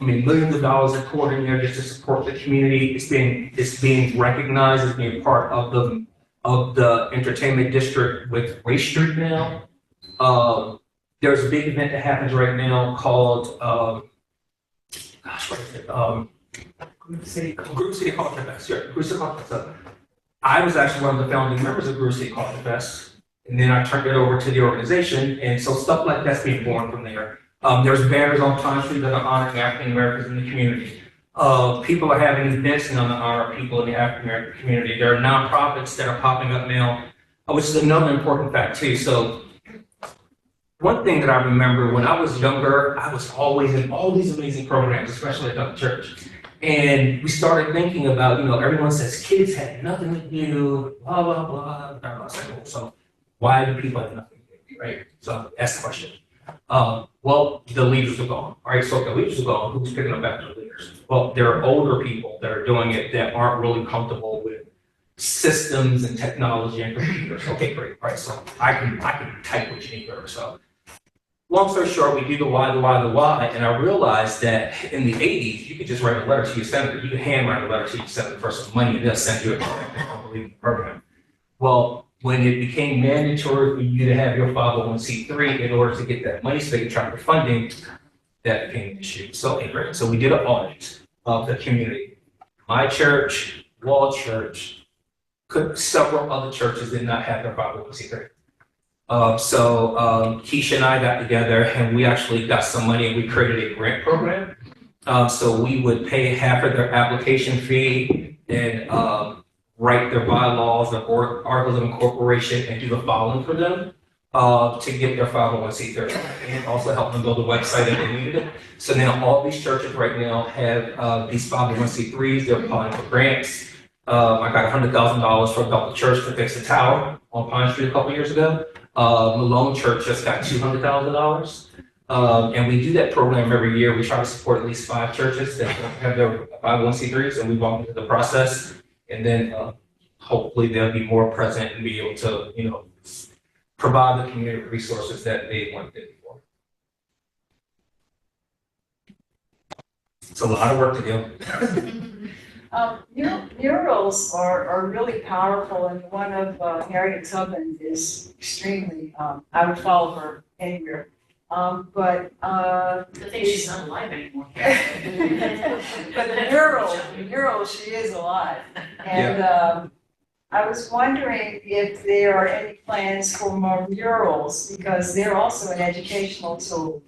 Millions of dollars are poured in there just to support the community. It's being recognized as being part of the entertainment district with Race Street now. There's a big event that happens right now called Groove City Coffee Fest. Yeah, Groove City Coffee Fest. I was actually one of the founding members of Groove City Coffee Fest, and then I turned it over to the organization, and so stuff like that's being born from there. There's banners on Pine Street that are honoring African Americans in the community. People are having events on the honor of people in the African American community. There are nonprofits that are popping up now, which is another important fact too. So one thing that I remember when I was younger, I was always in all these amazing programs, especially at the church. And we started thinking about, everyone says kids had nothing to do, blah, blah, blah. So why do people have nothing to do, right? So that's the question. Well, the leaders are gone, right? So if the leaders are gone, who's picking up after the leaders? Well, there are older people that are doing it that aren't really comfortable with systems and technology and computers. Okay, great, right? So I can type what you need there. So long story short, we do the why, and I realized that in the 80s, you could just write a letter to your senator. You could hand write a letter to your senator for some money, and they'll send you a unbelievable program. Well, when it became mandatory for you to have your 501c3 in order to get that money so they could track the funding, that became an issue. So, okay, great. So we did an audit of the community. My church, Wall Church, several other churches did not have their 501c3. So Keisha and I got together and we actually got some money and we created a grant program. So we would pay half of their application fee and write their bylaws or articles of incorporation and do the following for them to get their 501c3 and also help them build a website if they needed it. So now all these churches right now have these 501c3s. They're applying for grants. I got $100,000 for a Bethel Church to fix the tower on Pine Street a couple years ago. Malone Church just got $200,000. And we do that program every year. We try to support at least 5 churches that have their 501c3s, and we walk into the process. And then hopefully they'll be more present and be able to, provide the community resources that they want to before. It's a lot of work to do. Murals are really powerful, and one of Harriet's husband is extremely, I would follow her anywhere. But I think she's not alive anymore. but the mural, she is alive. And I was wondering if there are any plans for more murals, because they're also an educational tool.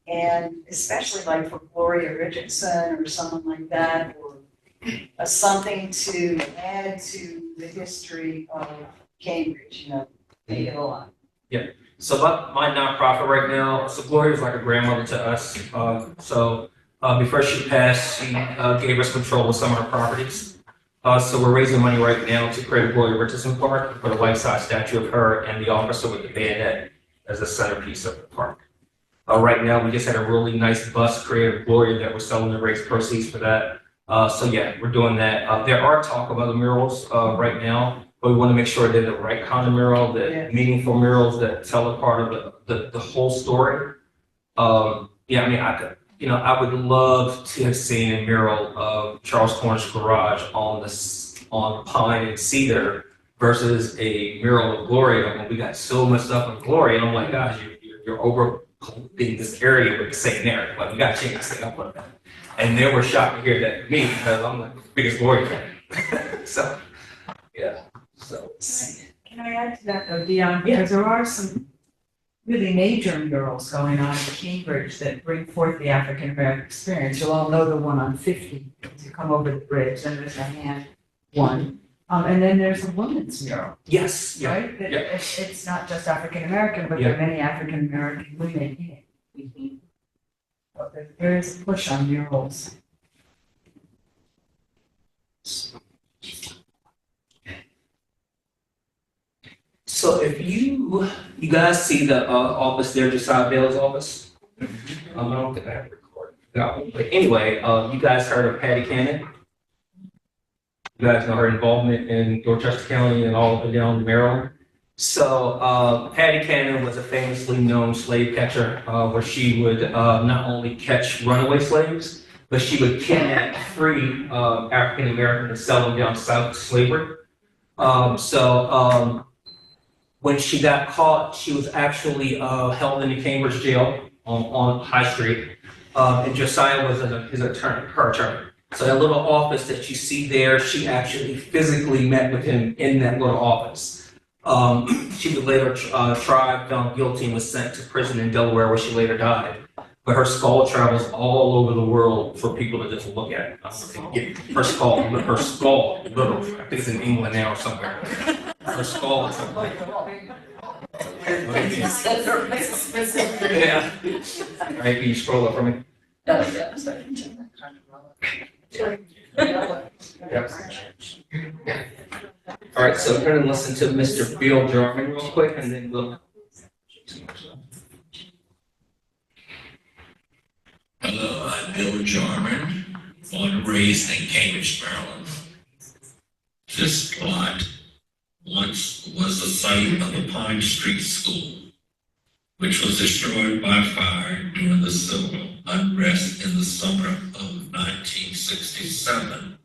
And especially like for Gloria Richardson or someone like that, or something to add to the history of Cambridge, make it alive. Yeah. So my nonprofit right now, so Gloria is like a grandmother to us. Before she passed, she gave us control of some of her properties. So we're raising money right now to create a Gloria Richardson Park, put a life-size statue of her and the officer with the bayonet as the centerpiece of the park. Right now, we just had a really nice bust created of Gloria that we're selling to raise proceeds for that. We're doing that. There are talk of other murals right now, but we want to make sure they're the right kind of mural, that meaningful murals that tell a part of the whole story. I would love to have seen a mural of Charles Cornish's garage on Pine and Cedar versus a mural of Gloria. When we got so much stuff on Gloria, and I'm like, gosh, you're over this area with the same narrative. Like, we got to change this thing up. And they were shocked to hear that me, because I'm like the biggest Gloria fan. So. Can I add to that though, Dion? Because there are some really major murals going on in Cambridge that bring forth the African American experience. You'll all know the one on 50 as you come over the bridge, and there's a hand one. And then there's a woman's mural. Yes. Yeah. Right? It's not just African American, but there are many African American women in it. So there is a push on murals. So if you guys see the office there, Josiah Bale's office, I don't think I have to record that one. But anyway, you guys heard of Patty Cannon? You guys know her involvement in Dorchester County and all up and down Maryland. So Patty Cannon was a famously known slave catcher, where she would not only catch runaway slaves, but she would kidnap free African Americans and sell them down south to slavery. When she got caught, she was actually held in the Cambridge jail on High Street, and Josiah was his attorney, her attorney. So that little office that you see there, she actually physically met with him in that little office. She was later tried, found guilty, and was sent to prison in Delaware, where she later died. But her skull travels all over the world for people to just look at. Her skull, little. I think it's in England now or somewhere. Her skull. Yeah. Right, can you scroll up for me? Yeah. All right, so we're going to listen to Mr. Bill Jarman real quick, and then we'll. Bill Jarman, born and raised in Cambridge, Maryland. This lot once was the site of the Pine Street School, which was destroyed by fire during the civil unrest in the summer of 1967.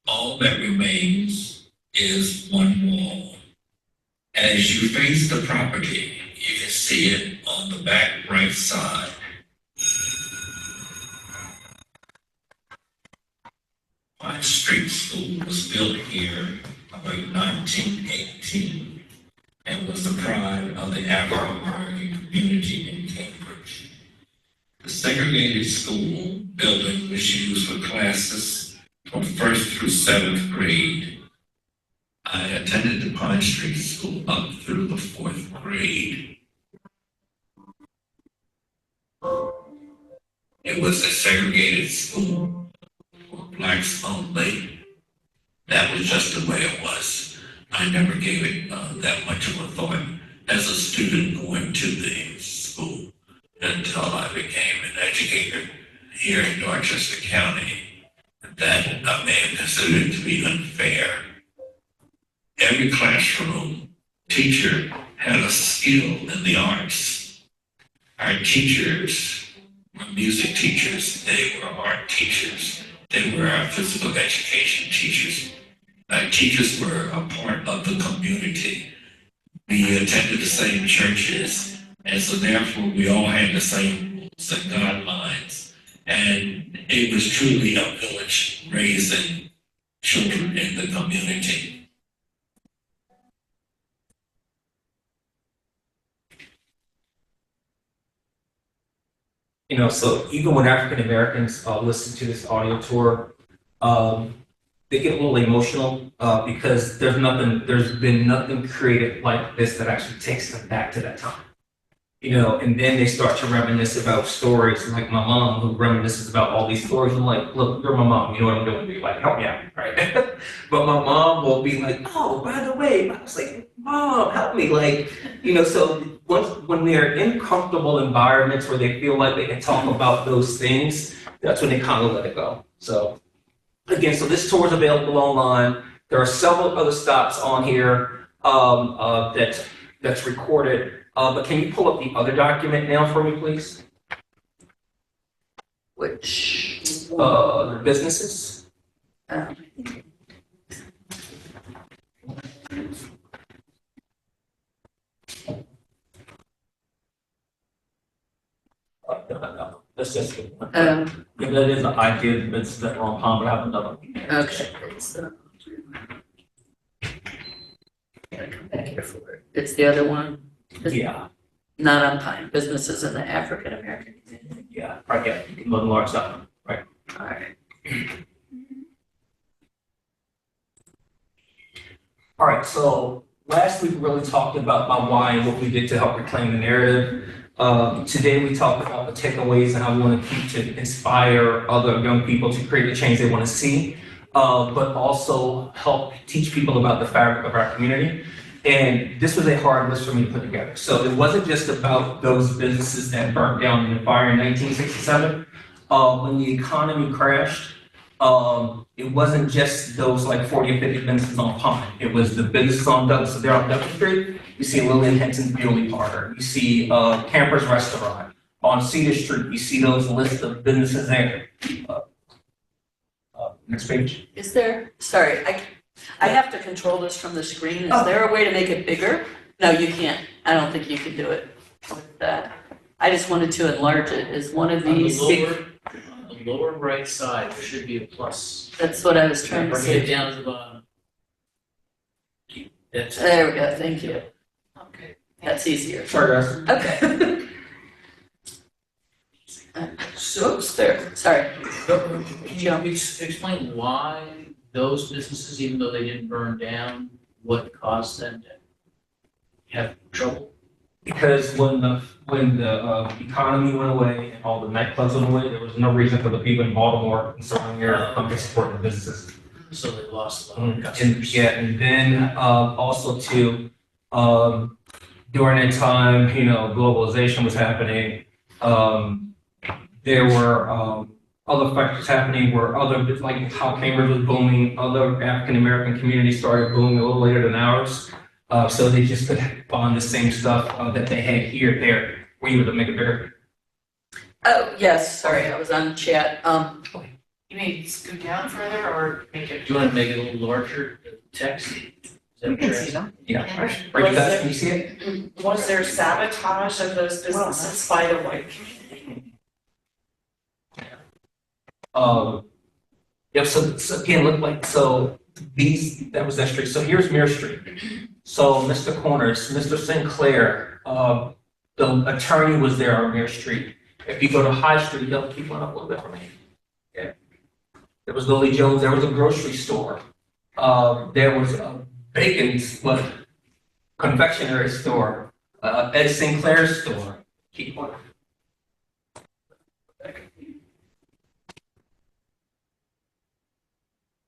All that remains is one wall. As you face the property, you can see it on the back right side. Pine Street School was built here about 1918 and was the pride of the Afro-American community in Cambridge. The segregated school building was used for classes from 1st through 7th grade. I attended the Pine Street School up through the 4th grade. It was a segregated school for blacks only. That was just the way it was. I never gave it that much of a thought as a student going to the school until I became an educator here in Dorchester County. That I may have considered to be unfair. Every classroom teacher had a skill in the arts. Our teachers were music teachers, they were art teachers, they were our physical education teachers. Our teachers were a part of the community. We attended the same churches, and so therefore we all had the same rules and guidelines. And it was truly a village raising children in the community. You know, so even when African Americans listen to this audio tour, they get a little emotional because there's been nothing created like this that actually takes them back to that time. You know, and then they start to reminisce about stories like my mom, who reminisces about all these stories. I'm like, look, you're my mom, you know what I'm doing? You're like, help me out, right? But my mom will be like, oh, by the way, I was like, Mom, help me. Like, you know, so when they're in comfortable environments where they feel like they can talk about those things, that's when they kind of let it go. So again, so this tour is available online. There are several other stops on here that's recorded. But can you pull up the other document now for me, please? Which? The businesses. No. That's just one. Yeah, that is an idea that's that wrong palm, but I have another one. Okay, so. Gotta come back here for it. It's the other one. Yeah. Not on Pine, businesses in the African American community. Yeah, right, yeah, you can enlarge that one, right. All right. All right, so last week we really talked about my why and what we did to help reclaim the narrative. Today we talked about the takeaways and how we want to keep to inspire other young people to create the change they want to see, but also help teach people about the fabric of our community. And this was a hard list for me to put together. So it wasn't just about those businesses that burnt down in the fire in 1967. When the economy crashed, it wasn't just those like 40 or 50 businesses on Pine. It was the businesses on Douglas. So they're on Douglas Street. You see Lillian Henson's Beauty Parlor. You see Camper's Restaurant. On Cedar Street, you see those lists of businesses there. Next page. Is there, sorry, I have to control this from the screen. Is there a way to make it bigger? No, you can't. I don't think you can do it with that. I just wanted to enlarge it. Is one of these? On the lower right side, there should be a plus. That's what I was trying to Bring say. it down to the bottom. That's it. There we go, thank you. Okay. That's easier. Sorry, guys. Okay. Oops, there, sorry. Can you explain why those businesses, even though they didn't burn down, what caused them to have trouble? Because when the economy went away and all the nightclubs went away, there was no reason for the people in Baltimore and surrounding area to come to support the businesses. So they lost a lot of customers. And, yeah, and then also too, during that time, you know, globalization was happening. There were other factors happening where other, like how Cambridge was booming, other African-American communities started booming a little later than ours. So they just could find the same stuff that they had here, there, were able to make it bigger. Oh, yes, sorry, I was on chat. You mean scoot down further or make it? Do you want to make it a little larger, text? Is that You what can you're see asking? them. Yeah. Was Right, you guys, there- can you see it? Was there sabotage of those businesses by the white community? Yep, so again, look like, so that was that street. So here's Mirror Street. So Mr. Corners, Mr. Sinclair, the attorney was there on Mirror Street. If you go to High Street, they'll keep one up a little bit for me. Yeah. There was Lily Jones, there was a grocery store. There was a confectionery store, Ed Sinclair's store. Keep one.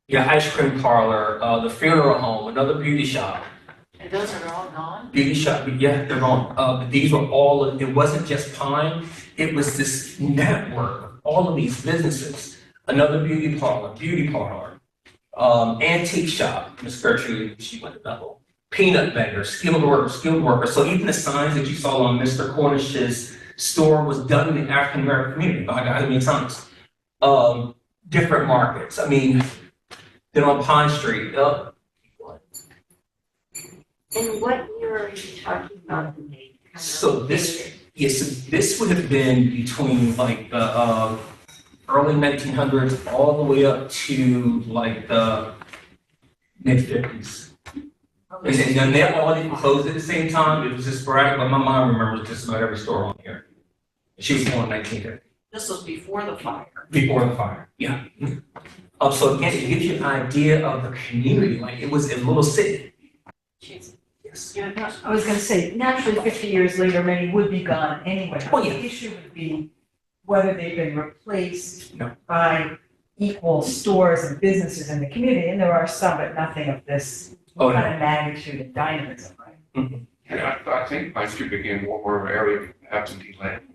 Yeah, ice cream parlor, the funeral home, another beauty shop. And those are all gone? Beauty shop, yeah, they're on. But these were all, it wasn't just Pine, it was this network of all of these businesses. Another beauty parlor, antique shop, Miss Gertrude, she went to Bethel. Peanut vendor, skilled worker. So even the signs that you saw on Mr. Cornish's store was done in the African American community, by how many times? Different markets, I mean, then on Pine Street, And what year are you talking about? so this would have been between like the early 1900s all the way up to like the mid 50s. And then they all didn't close at the same time. It was just sporadic, but my mom remembers just about every store on here. She was born in 1950. This was before the fire. Before the fire, yeah. So again, it gives you an idea of the community, like it was a little city. Yes. Yeah, I was gonna say, naturally, 50 years later, many would be gone anyway. Oh, yeah. The issue would be whether they've been replaced No. by equal stores and businesses in the community, and there are some, but nothing of this Oh, no. kind of magnitude and dynamism, right? Yeah, I think Pine Street became more of an area of absentee landlords.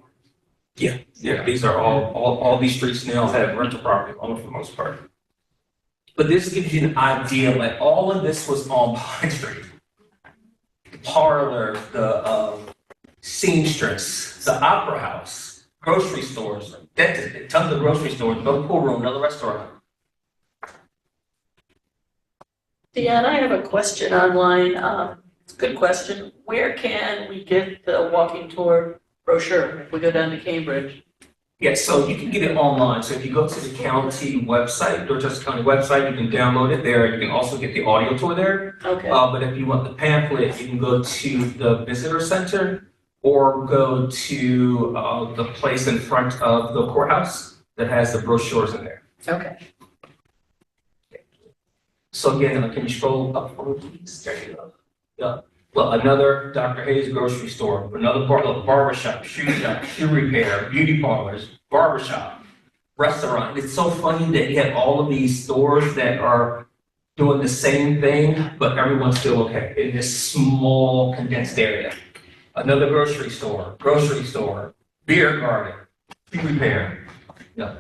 Yeah, these are all these streets now have rental property on them for the most part. But this gives you an idea, like all of this was on Pine Street. The parlor, the seamstress, the opera house, grocery stores, tons of grocery stores, no pool room, another restaurant. Deanna, I have a question online. It's a good question. Where can we get the walking tour brochure if we go down to Cambridge? Yeah, so you can get it online. So if you go to the county website, Dorchester County website, you can download it there. You can also get the audio tour there. Okay. But if you want the pamphlet, you can go to the visitor center or go to the place in front of the courthouse that has the brochures in there. Okay. So again, can you scroll up for me, please? There you go. Yeah. Well, another Dr. Hayes grocery store, another barbershop, shoe shop, shoe repair, beauty parlors, barbershop, restaurant. It's so funny that you have all of these stores that are doing the same thing, but everyone's still okay in this small condensed area. Another grocery store, beer garden, shoe repair. Yeah.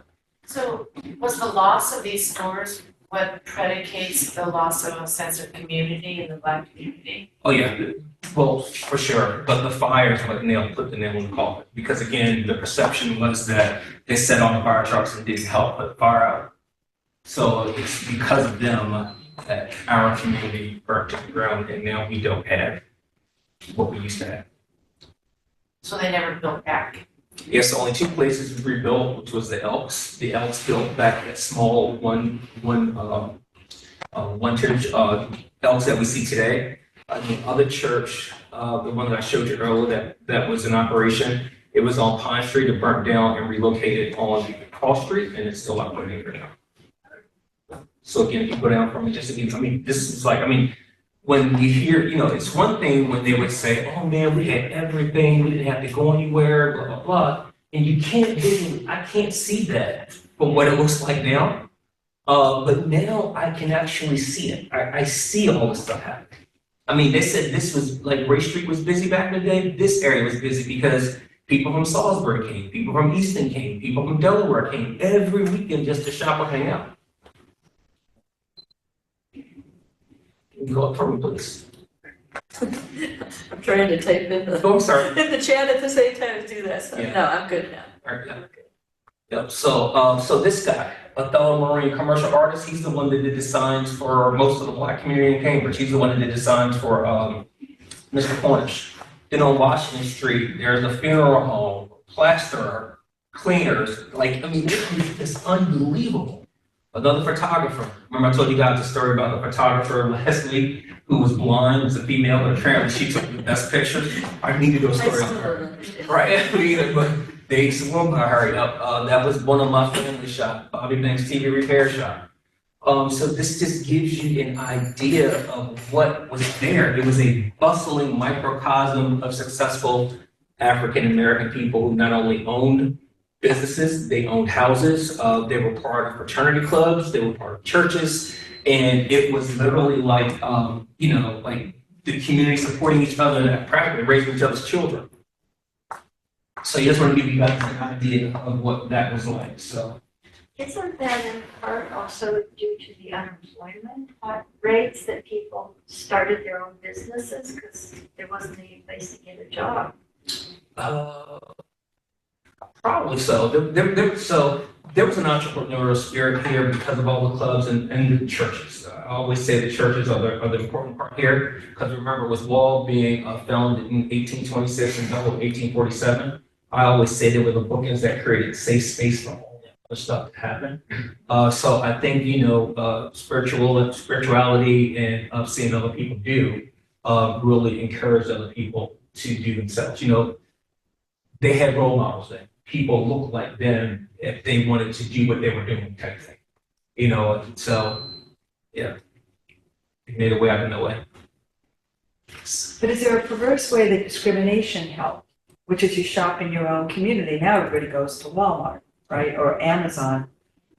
So was the loss of these stores what predicates the loss of a sense of community in the Black community? Oh, yeah, well, for sure, but the fires put the nail in the coffin, because again, the perception was that they set on the fire trucks and didn't help put the fire out. So it's because of them that our community burnt to the ground, and now we don't have what we used to have. So they never built back. Yes, only two places we rebuilt, which was the Elks. The Elks built back that small one church, Elks that we see today. The other church, the one that I showed you earlier, that was in operation, it was on Pine Street. It burnt down and relocated on Cross Street, and it's still operating right now. So again, if you go down from it, just again, I mean, this is like, I mean, when you hear, you know, it's one thing when they would say, oh man, we had everything, we didn't have to go anywhere, blah, blah, blah. And you can't really, I can't see that from what it looks like now. But now I can actually see it. I see all this stuff happening. I mean, they said this was, like Ray Street was busy back in the day. This area was busy because People from Salisbury came, people from Easton came, people from Delaware came every weekend just to shop and hang out. Can you go up for me, please? I'm trying to type in the, Oh, I'm sorry. in the chat at the same time to do that, so, Yeah. no, I'm good now. All right, yeah. Yep, so this guy, Othello Marine, commercial artist, he's the one that did designs for most of the Black community in Cambridge. He's the one that did designs for Mr. Cornish. Then on Washington Street, there's a funeral home, plasterer, cleaners, like, I mean, it's unbelievable. Another photographer, remember I told you guys the story about the photographer last week who was blind, was a female, but apparently she took the best pictures. I need to do a I story still on her. don't understand. Right, me either, but they swung her, hurry up. That was one of my family shop, Bobby Banks TV repair shop. So this just gives you an idea of what was there. It was a bustling microcosm of successful African-American people who not only owned businesses, they owned houses, they were part of fraternity clubs, they were part of churches, and it was literally like, like the community supporting each other and practically raising each other's children. So I just want to give you guys an idea of what that was like, so. Isn't that in part also due to the unemployment rates that people started their own businesses because there wasn't any place to get a job? Probably so. There was an entrepreneurial spirit here because of all the clubs and the churches. I always say the churches are the important part here because remember with Wall being founded in 1826 and Belleville 1847, I always say they were the bookends that created safe space for all that other stuff to happen. So I think, spirituality and seeing other people do really encourage other people to do themselves. They had role models then. People looked like them if they wanted to do what they were doing type thing. So, yeah. It made a way out of no way. But is there a perverse way that discrimination helped, which is you shop in your own community? Now everybody goes to Walmart, right, or Amazon.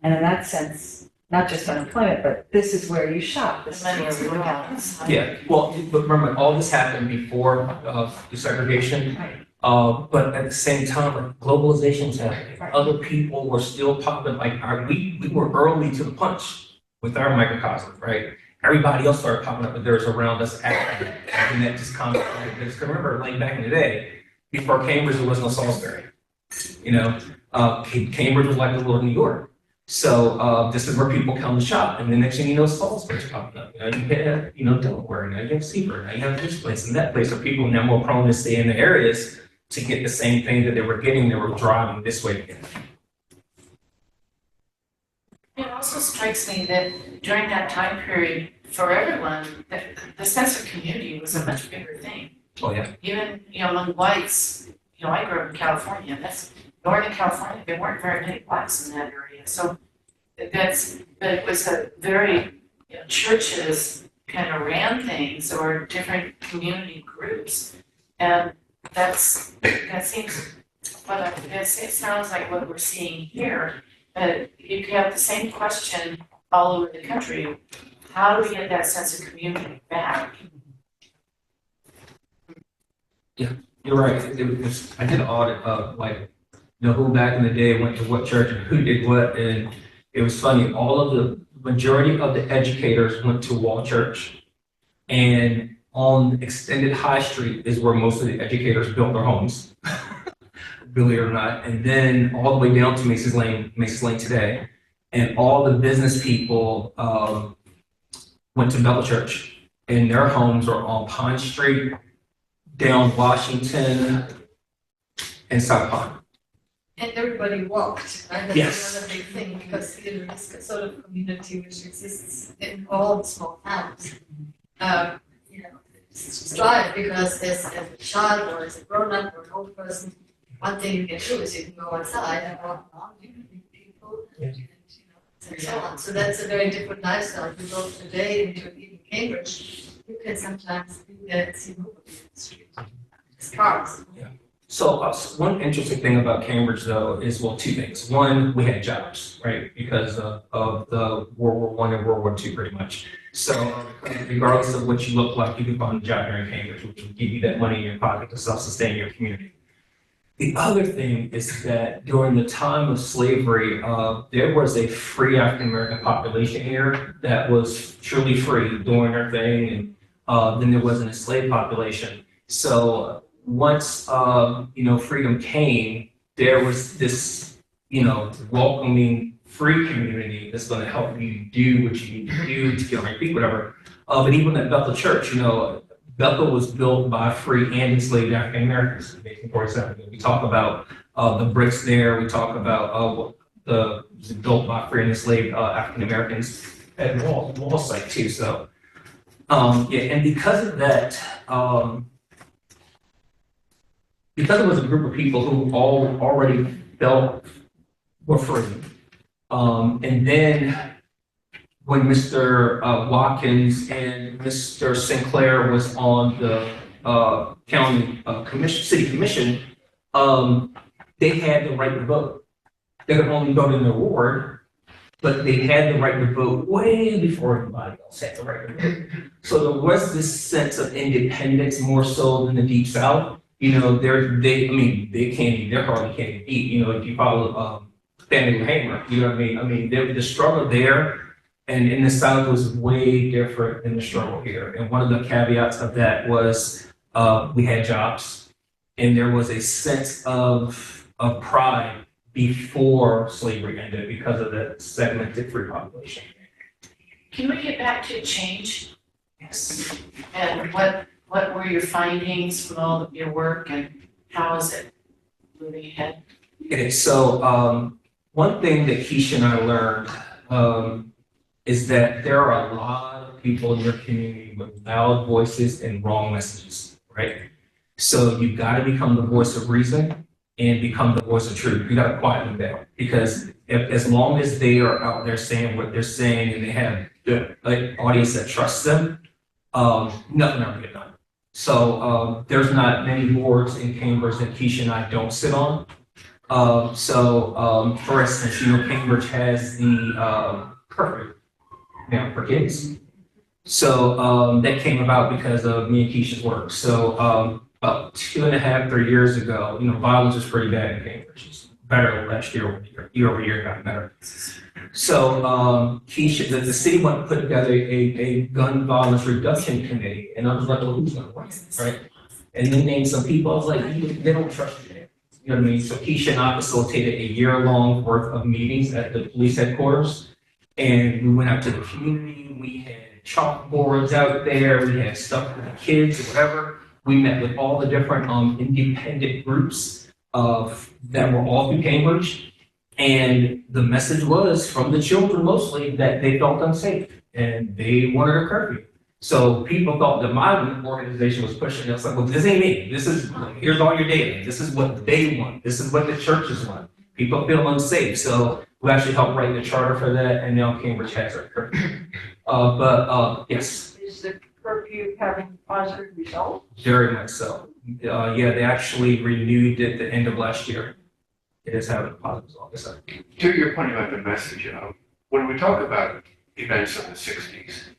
And in that sense, not just unemployment, but this is where you shop. This is where we look at. Yeah, well, but remember, all this happened before desegregation. Right. But at the same time, like, globalization's happening. Other people were still popping, like we were early to the punch with our microcosm, right? Everybody else started popping up with theirs around us after, and that just kind of, because remember, like back in the day, before Cambridge, there was no Salisbury. Cambridge was like a little New York. So this is where people come to shop, and the next thing you know, Salisbury's popping up. You have, Delaware, now you have Seaburg, now you have this place and that place. So people are now more prone to stay in the areas to get the same thing that they were getting. They were driving this way to get it. It also strikes me that during that time period, for everyone, the sense of community was a much bigger thing. Oh, yeah. Even, among whites, I grew up in California, that's Northern California, there weren't very many blacks in that area. So it was a very, churches kind of ran things or different community groups. And that seems, it sounds like what we're seeing here. You have the same question all over the country. How do we get that sense of community back? Yeah, you're right. I did an audit of who back in the day went to what church and who did what, and it was funny. The majority of the educators went to Wall Church, and on extended High Street is where most of the educators built their homes, believe it or not. And then all the way down to Macy's Lane today, and all the business people went to Bella Church, and their homes are on Pine Street, down Washington, and South Pine. And everybody walked, right? Yes. That's another big thing, because this sort of community which exists in all small towns, strive because as a child or as a grown-up or an old person, one thing you can do is you can go outside and walk around, you can meet people, and so on. So that's a very different lifestyle. If you go today into even Cambridge, you can sometimes be there and see nobody in the street. It's cars. Yeah. So one interesting thing about Cambridge, though, is, two things. One, we had jobs, right, because of the World War I and World War II, pretty much. So regardless of what you look like, you can find a job here in Cambridge, which will give you that money in your pocket to self-sustain your community. The other thing is that during the time of slavery, there was a free African American population here that was truly free doing their thing, and then there was an enslaved population. So once freedom came, there was this welcoming free community that's going to help you do what you need to do to get on your feet, whatever. But even at Bethel Church, Bethel was built by free and enslaved African Americans in 1847. We talk about the bricks there. We talk about the was built by free and enslaved African Americans at wall site too. So and because of that, because it was a group of people who all already felt were free, and then when Mr. Watkins and Mr. Sinclair was on the county city commission, they had the right to vote. They could only vote in their ward, but they had the right to vote way before anybody else had the right to vote. So there was this sense of independence more so than the Deep South. They hardly can't even eat. If you follow Fannie Lou Hamer, you know what I mean? The struggle there and in the South was way different than the struggle here. And one of the caveats of that was we had jobs, and there was a sense of pride before slavery ended because of the segmented free population. Can we get back to change? Yes. And what were your findings from all of your work, and how is it moving ahead? Okay, so one thing that Keisha and I learned is that there are a lot of people in your community with loud voices and wrong messages, right? So you've got to become the voice of reason and become the voice of truth. You got to quiet them down, because as long as they are out there saying what they're saying and they have the audience that trusts them, nothing ever get done. So there's not many boards in Cambridge that Keisha and I don't sit on. For instance, Cambridge has the curfew now for kids. So that came about because of me and Keisha's work. So about 2.5, 3 years ago, violence was pretty bad in Cambridge. It's better last year over year, got better. So Keisha, the city wanted to put together a gun violence reduction committee, and I was like, well, who's gonna run it, right? And they named some people. I was like, they don't trust you. You know what I mean? So Keisha and I facilitated a year-long worth of meetings at the police headquarters, and we went out to the community. We had chalkboards out there. We had stuff for the kids, or whatever. We met with all the different independent groups that were all through Cambridge. And the message was from the children mostly that they felt unsafe and they wanted a curfew. So people thought that my organization was pushing us like, well, this ain't me. Here's all your data. This is what they want. This is what the churches want. People feel unsafe. So we actually helped write the charter for that, and now Cambridge has a curfew. Yes. Is the curfew having positive results? Very much so. They actually renewed it at the end of last year. It is having a positive result. To your point about the message, when we talk about events in the 60s,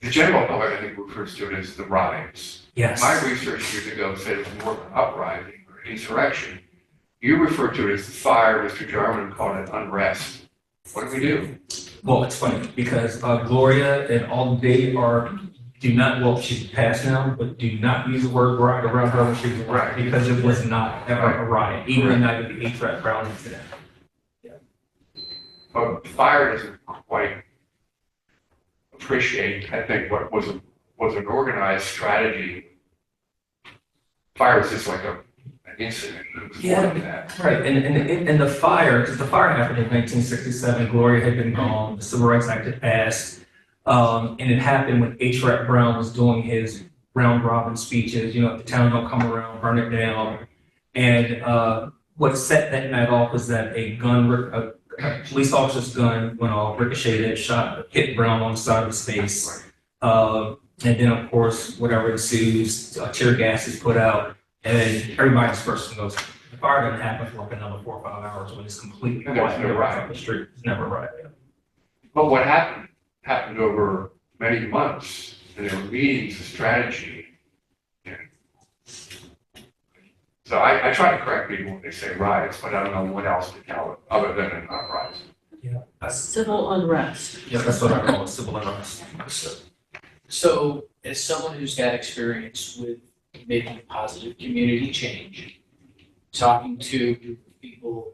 the general public, I think, refers to it as the riots. Yes. My research years ago said it was more of an uprising or insurrection. You refer to it as the fire. Mr. Jarman called it unrest. What do we do? Well, it's funny because Gloria and all they do not, well, she's passed now, but do not use the word riot around her when she was right, because it was not ever a riot, even the night of the H.R. Brown incident. Yeah. But fire doesn't quite appreciate, I think, what was an organized strategy. Fire was just like an incident. It was more than that. Right, and the fire, because the fire happened in 1967, Gloria had been gone, the Civil Rights Act had passed, and it happened when H.R. Brown was doing his round robin speeches, if the town don't come around, burn it down. And what set that night off was that a police officer's gun went off, ricocheted, hit Brown on the side of his face. And then, of course, whatever ensues, tear gas is put out, and everybody disperses and goes. The fire doesn't happen for like another 4 or 5 hours when it's completely quiet on the street. It's never right. But what happened over many months, and there were meetings of strategy. So I try to correct people when they say riots, but I don't know what else to tell it, other than an uprising. Civil unrest. Yeah, that's what I call it, civil unrest. So, as someone who's got experience with making positive community change, talking to people,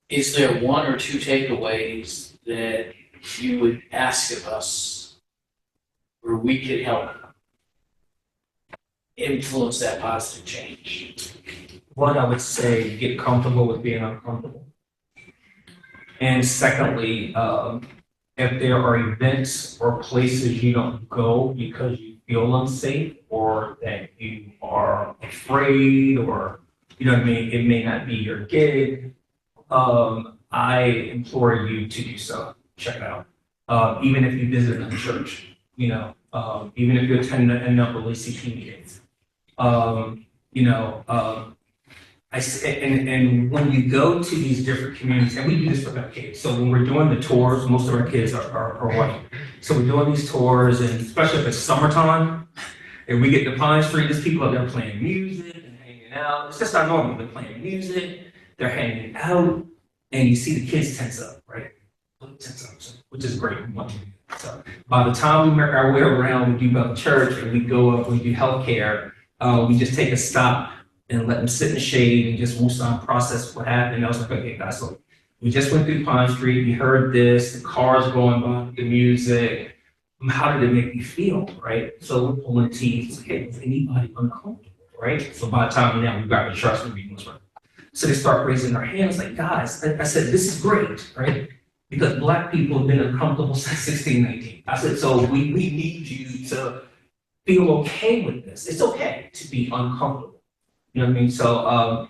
is there one or two takeaways that you would ask of us where we could help influence that positive change? One, I would say get comfortable with being uncomfortable. And secondly, if there are events or places you don't go because you feel unsafe or that you are afraid or, you know what I mean, it may not be your gig, I implore you to do so. Check it out. Even if you visit a church, you know, even if you attend a number of ACT meetings. And when you go to these different communities, and we do this with our kids. So when we're doing the tours, most of our kids are white. So we're doing these tours, and especially if it's summertime, and we get to Pine Street, there's people out there playing music and hanging out. It's just not normal. They're playing music, they're hanging out, and you see the kids tense up, right? Tense up, which is great. We want to do that. So by the time we make our way around, we do go to church, and we go up, we do healthcare, we just take a stop and let them sit in the shade and just Woosah process what happened. I was like, okay, guys, so we just went through Pine Street, we heard this, the cars going by, the music. How did it make you feel, right? So we're pulling teeth, okay, is anybody uncomfortable, right? So by the time now we've got the trust and meetings, right? So they start raising their hands like, guys, I said, this is great, right? Because Black people have been uncomfortable since 1619. I said, so we need you to feel okay with this. It's okay to be uncomfortable. You know what I mean? So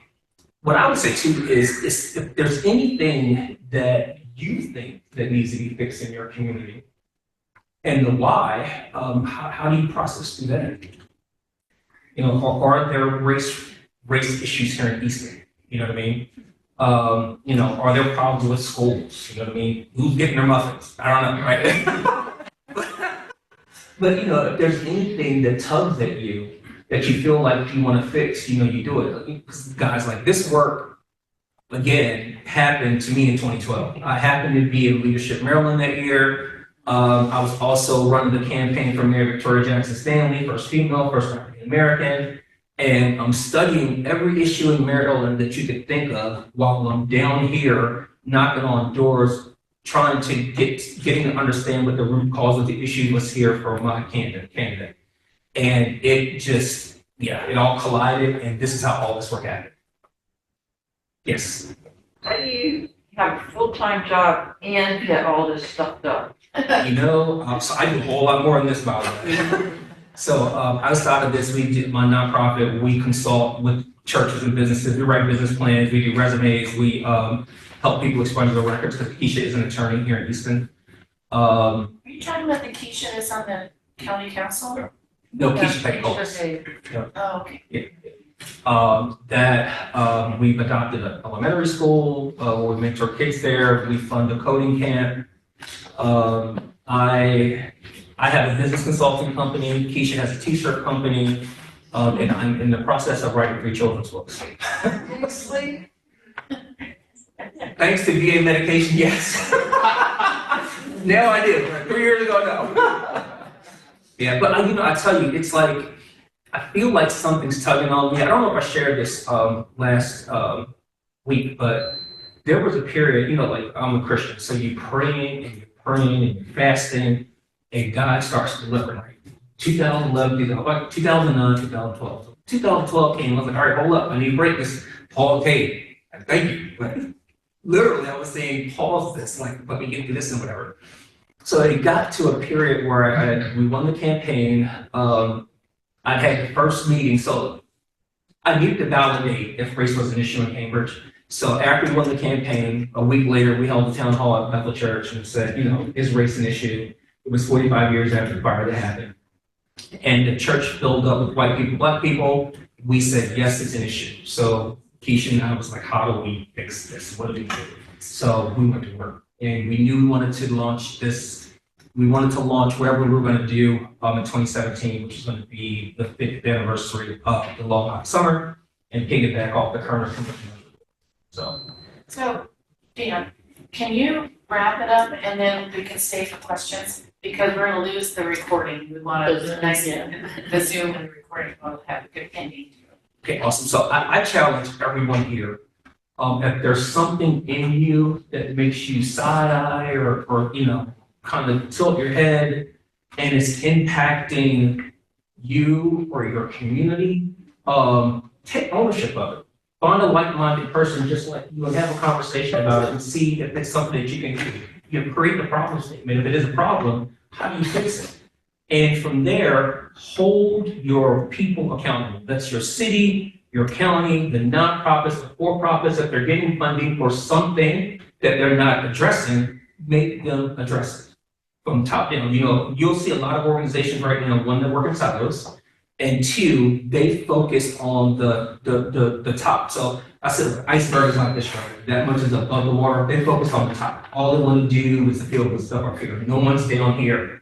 what I would say too is if there's anything that you think that needs to be fixed in your community and the why, how do you process through that? You know, are there race issues here in Easton? You know what I mean? You know, are there problems with schools? You know what I mean? Who's getting their muffins? I don't know, right? But you know, if there's anything that tugs at you, that you feel like you want to fix, you know, you do it. Because guys, like this work, again, happened to me in 2012. I happened to be in Leadership Maryland that year. I was also running the campaign for Mayor Victoria Jackson Stanley, first female, first African American. And I'm studying every issue in Maryland that you could think of while I'm down here knocking on doors, trying to getting to understand what the root cause of the issue was here for my candidate. And it just, it all collided, and this is how all this work happened. Yes. How do you have a full-time job and get all this stuff done? You know, so I do a whole lot more than this, by the way. So outside of this, we do my nonprofit. We consult with churches and businesses. We write business plans. We do resumes. We help people expunge their records because Keisha is an attorney here in Easton. Are you talking about the Keisha is on the county council? No, Keisha Pecos. Oh, okay. We've adopted an elementary school where we mentor kids there. We fund a coding camp. I have a business consulting company. Keisha has a t-shirt company. And I'm in the process of writing 3 children's books. Seriously? Thanks to VA medication, yes. Now I did. 3 years ago, no. Yeah, but I tell you, it's like, I feel like something's tugging on me. I don't know if I shared this last week, but there was a period, you know, like I'm a Christian, so you're praying and you're fasting, and God starts delivering. Right? 2011, 2009, 2012. 2012 came, I was like, all right, hold up, I need to break this. Paul, okay, thank you. But literally, I was saying, pause this, like, let me get through this and whatever. So it got to a period where we won the campaign. I had the first meeting, so I needed to validate if race was an issue in Cambridge. So after we won the campaign, a week later, we held a town hall at Bethel Church and said, you know, is race an issue? It was 45 years after the fire that happened. And the church filled up with white people, Black people. We said, yes, it's an issue. So Keisha and I was like, how do we fix this? What do we do? So we went to work. And we knew we wanted to launch this. We wanted to launch whatever we were going to do in 2017, which is going to be the 5th anniversary of the Long Hot Summer. and piggyback off the current commission. So. So, Dan, can you wrap it up and then we can stay for questions? Because we're gonna lose the recording. We want The to, Zoom, nice, yeah. the Zoom and the recording will have a good ending. Okay, awesome. So I challenge everyone here, if there's something in you that makes you side-eye or, you know, kind of tilt your head and it's impacting you or your community, take ownership of it. Find a like-minded person just like you and have a conversation about it and see if it's something that you can, you know, create the problem statement. If it is a problem, how do you fix it? And from there, hold your people accountable. That's your city, your county, the nonprofits, the for-profits. If they're getting funding for something that they're not addressing, make them address it. From top down, you know, you'll see a lot of organizations right now, one, that work in silos, and two, they focus on the top. So I said iceberg is like this, right? That much is above the water. They focus on the top. All they want to do is to feel the stuff up here. No one's down here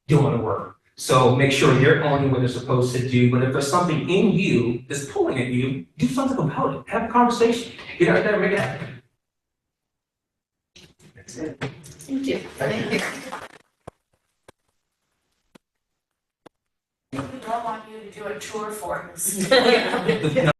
doing the work. So make sure they're owning what they're supposed to do. But if there's something in you that's pulling at you, do something about it. Have a conversation. Get out there and make it happen. That's it. Thank you. Thank you. We don't want you to do a tour for us.